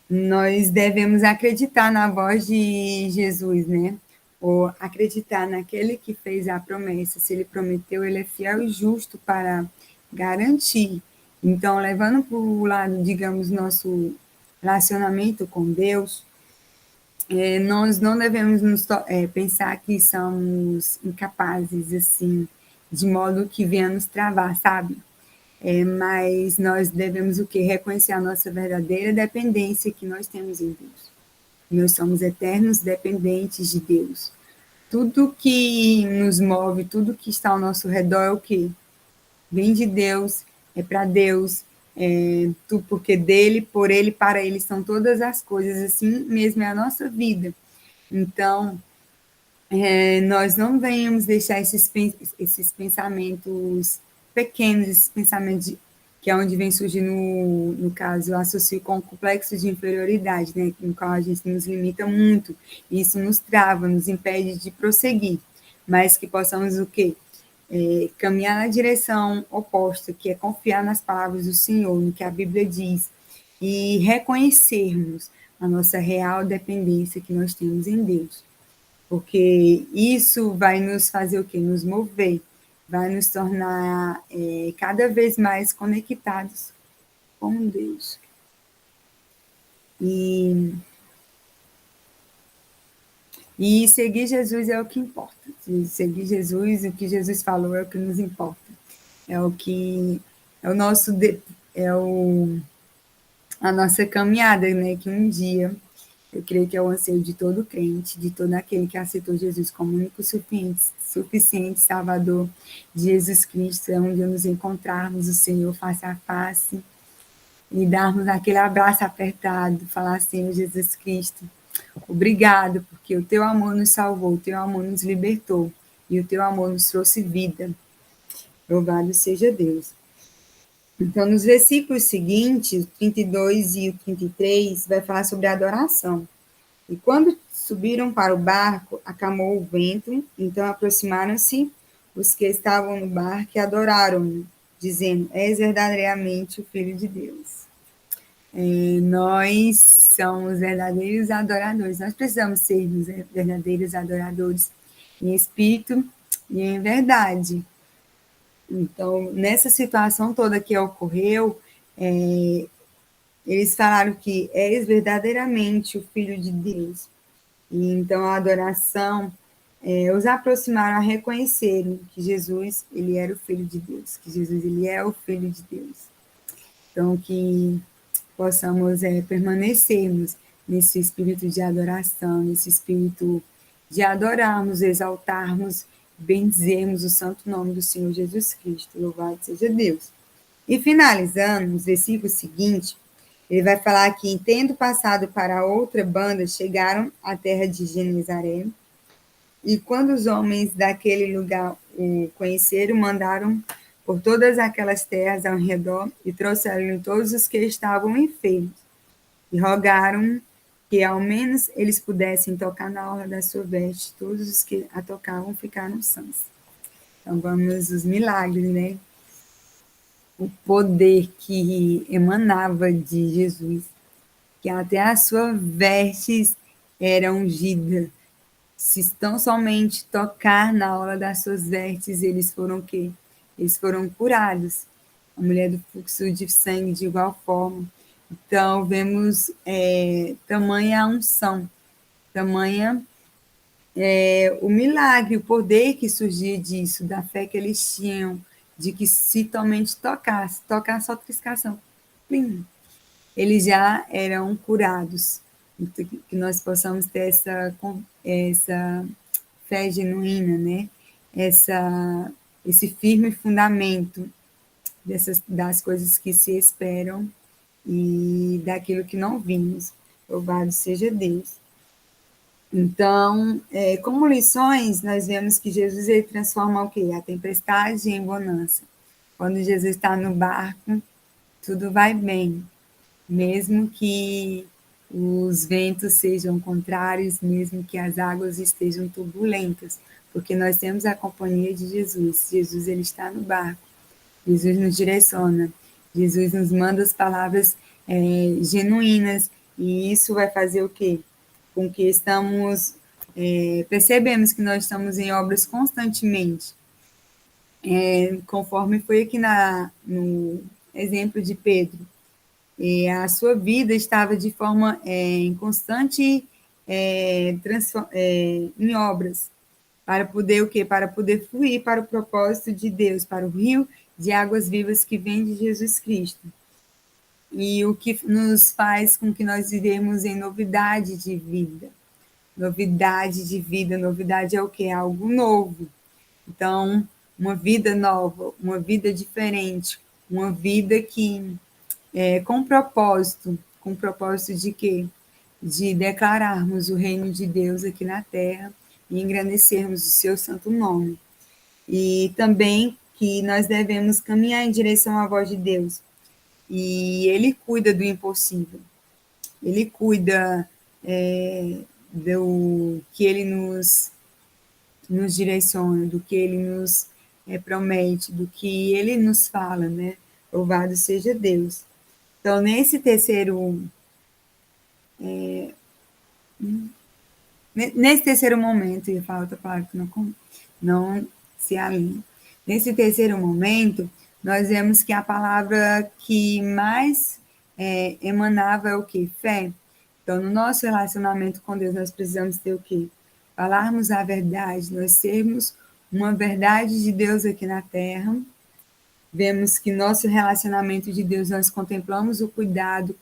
Nós devemos acreditar na voz de Jesus, né? Ou acreditar naquele que fez a promessa. Se ele prometeu, ele é fiel e justo para garantir. Então, levando para o lado, digamos, nosso relacionamento com Deus, nós não devemos pensar que somos incapazes, assim, de modo que venha nos travar, sabe? Mas nós devemos o quê? Reconhecer a nossa verdadeira dependência que nós temos em Deus. Nós somos eternos dependentes de Deus. Tudo que nos move, tudo que está ao nosso redor é o quê? Vem de Deus, é para Deus, porque dele, por ele, para ele são todas as coisas, assim mesmo é a nossa vida. Então, nós não venhamos deixar esses pensamentos pequenos, esses pensamentos que é onde vem surgir, no caso, eu associo com o complexo de inferioridade, né, no qual a gente nos limita muito, e isso nos trava, nos impede de prosseguir, mas que possamos o quê? Caminhar na direção oposta, que é confiar nas palavras do Senhor, no que a Bíblia diz, e reconhecermos a nossa real dependência que nós temos em Deus. Porque isso vai nos fazer o quê? Nos mover, vai nos tornar cada vez mais conectados com Deus. E seguir Jesus é o que importa. Seguir Jesus, o que Jesus falou é o que nos importa. É o que é o nosso a nossa caminhada, né? Que um dia eu creio que é o anseio de todo crente, de todo aquele que aceitou Jesus como único suficiente Salvador de Jesus Cristo, é onde nos encontrarmos o Senhor face a face e darmos aquele abraço apertado, falar assim, Jesus Cristo, obrigado, porque o teu amor nos salvou, o teu amor nos libertou e o teu amor nos trouxe vida. Louvado seja Deus. Então, nos versículos seguintes, o 32 e o 33, vai falar sobre a adoração. E quando subiram para o barco, acalmou o vento, então aproximaram-se os que estavam no barco e adoraram-no, dizendo, és verdadeiramente o Filho de Deus. Nós somos verdadeiros adoradores, nós precisamos ser verdadeiros adoradores em espírito e em verdade. Então, nessa situação toda que ocorreu, eles falaram que és verdadeiramente o Filho de Deus. E então, a adoração os aproximaram a reconhecerem que Jesus, ele era o Filho de Deus, que Jesus, ele é o Filho de Deus. Então, que possamos permanecermos nesse espírito de adoração, nesse espírito de adorarmos, exaltarmos, bendizermos o santo nome do Senhor Jesus Cristo. Louvado seja Deus. E finalizando, nos versículos seguintes, ele vai falar que, tendo passado para outra banda, chegaram à terra de Genezaré, e quando os homens daquele lugar o conheceram, mandaram por todas aquelas terras ao redor e trouxeram todos os que estavam enfermos, e rogaram que ao menos eles pudessem tocar na orla da sua veste. Todos os que a tocavam ficaram sãos. Então, vamos os milagres, né? O poder que emanava de Jesus, que até a sua vestes era ungida. Se tão somente tocar na orla das suas vestes, eles foram o quê? Eles foram curados. A mulher do fluxo de sangue de igual forma. Então, vemos tamanha unção, tamanha o milagre, o poder que surgia disso, da fé que eles tinham, de que se somente tocasse só triscação, plim, eles já eram curados. Então, que nós possamos ter essa fé genuína, né? Esse firme fundamento das coisas que se esperam e daquilo que não vimos. Louvado seja Deus. Então, como lições, nós vemos que Jesus ele transforma o quê? A tempestade em bonança. Quando Jesus está no barco, tudo vai bem. mesmo que os ventos sejam contrários, mesmo que as águas estejam turbulentas, porque nós temos a companhia de Jesus. Jesus, ele está no barco. Jesus nos direciona. Jesus nos manda as palavras genuínas. E isso vai fazer o quê? Com que percebemos que nós estamos em obras constantemente. Conforme foi aqui no exemplo de Pedro. A sua vida estava de forma em constante em obras, para poder o quê? Para poder fluir para o propósito de Deus, para o rio de águas vivas que vem de Jesus Cristo. E o que nos faz com que nós vivemos em novidade de vida. Novidade de vida, novidade é o quê? É algo novo. Então, uma vida nova, uma vida diferente, uma vida que com propósito de quê? De declararmos o reino de Deus aqui na terra e engrandecermos o seu santo nome. E também que nós devemos caminhar em direção à voz de Deus. E Ele cuida do impossível. Ele cuida do que Ele nos direciona, do que Ele nos promete, do que Ele nos fala, né? Louvado seja Deus. Então, nesse terceiro momento, eu ia falar outra palavra que não se alinha. Nesse terceiro momento, nós vemos que a palavra que mais emanava é o quê? Fé. Então, no nosso relacionamento com Deus, nós precisamos ter o quê? Falarmos a verdade, nós sermos uma verdade de Deus aqui na terra. Vemos que nosso relacionamento de Deus, nós contemplamos o cuidado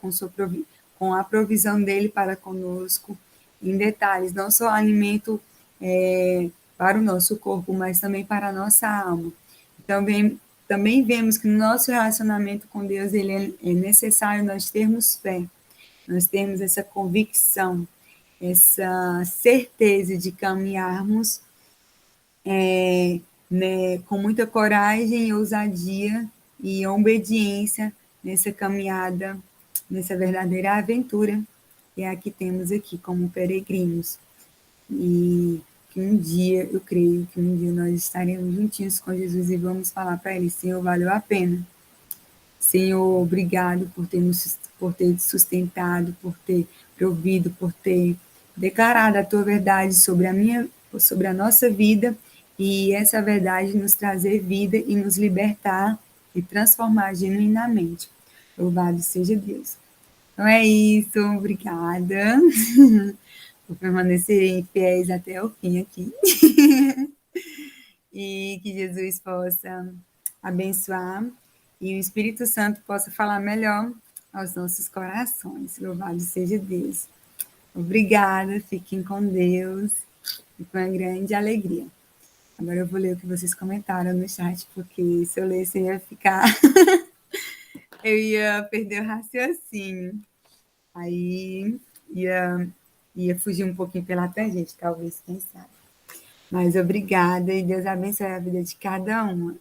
com a provisão dele para conosco, em detalhes, não só alimento para o nosso corpo, mas também para a nossa alma. Então, também vemos que no nosso relacionamento com Deus, ele é necessário nós termos fé, nós termos essa convicção, essa certeza de caminharmos com muita coragem e ousadia e obediência nessa caminhada, nessa verdadeira aventura que é a que temos aqui como peregrinos. E que um dia, eu creio que um dia nós estaremos juntinhos com Jesus e vamos falar para Ele: Senhor, valeu a pena. Senhor, obrigado por ter sustentado, por ter provido, por ter declarado a tua verdade sobre a nossa vida, e essa verdade nos trazer vida e nos libertar e transformar genuinamente. Louvado seja Deus. Então é isso, obrigada por permanecerem fiéis até o fim aqui. E que Jesus possa abençoar e o Espírito Santo possa falar melhor aos nossos corações. Louvado seja Deus. Obrigada, fiquem com Deus e com uma grande alegria. Agora eu vou ler o que vocês comentaram no chat, porque se eu lesse eu ia ficar... eu ia perder o raciocínio. Aí ia fugir um pouquinho pela tangente, talvez, quem sabe. Mas obrigada e Deus abençoe a vida de cada uma.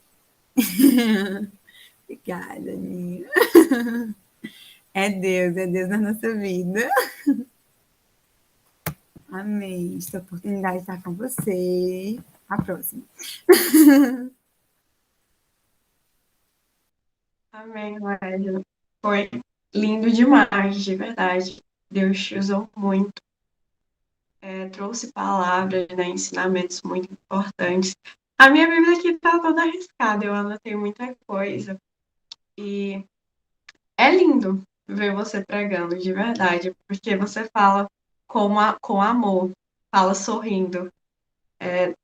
Obrigada, Nina. É Deus na nossa vida. Amém. Esta oportunidade de estar com você. A próxima. Amém, Laila. Foi lindo demais, de verdade. Deus te usou muito. Trouxe palavras, né, ensinamentos muito importantes. A minha Bíblia aqui está toda arriscada, eu anotei muita coisa. E é lindo ver você pregando, de verdade, porque você fala com amor, fala sorrindo.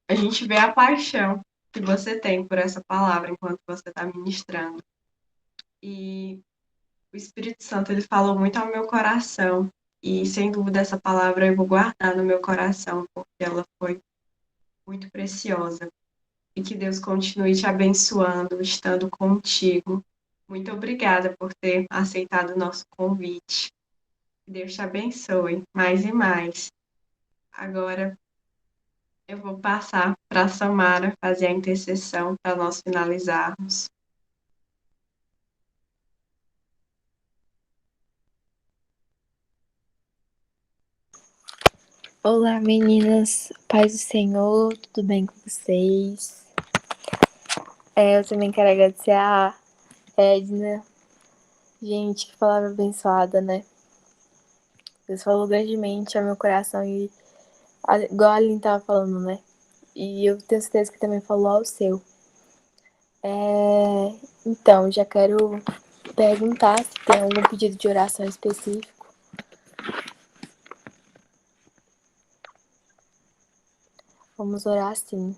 A gente vê a paixão que você tem por essa palavra enquanto você está ministrando. E o Espírito Santo, ele falou muito ao meu coração. E, sem dúvida, essa palavra eu vou guardar no meu coração, porque ela foi muito preciosa. E que Deus continue te abençoando, estando contigo. Muito obrigada por ter aceitado o nosso convite. Que Deus te abençoe mais e mais. Agora, eu vou passar para a Samara fazer a intercessão para nós finalizarmos. Olá, meninas. Paz do Senhor, tudo bem com vocês? Eu também quero agradecer a Edna. Gente, que palavra abençoada, né? Deus falou grandemente ao meu coração e igual a Aline tava falando, né? E eu tenho certeza que também falou ao seu. Então, já quero perguntar se tem algum pedido de oração específico. Vamos orar sim.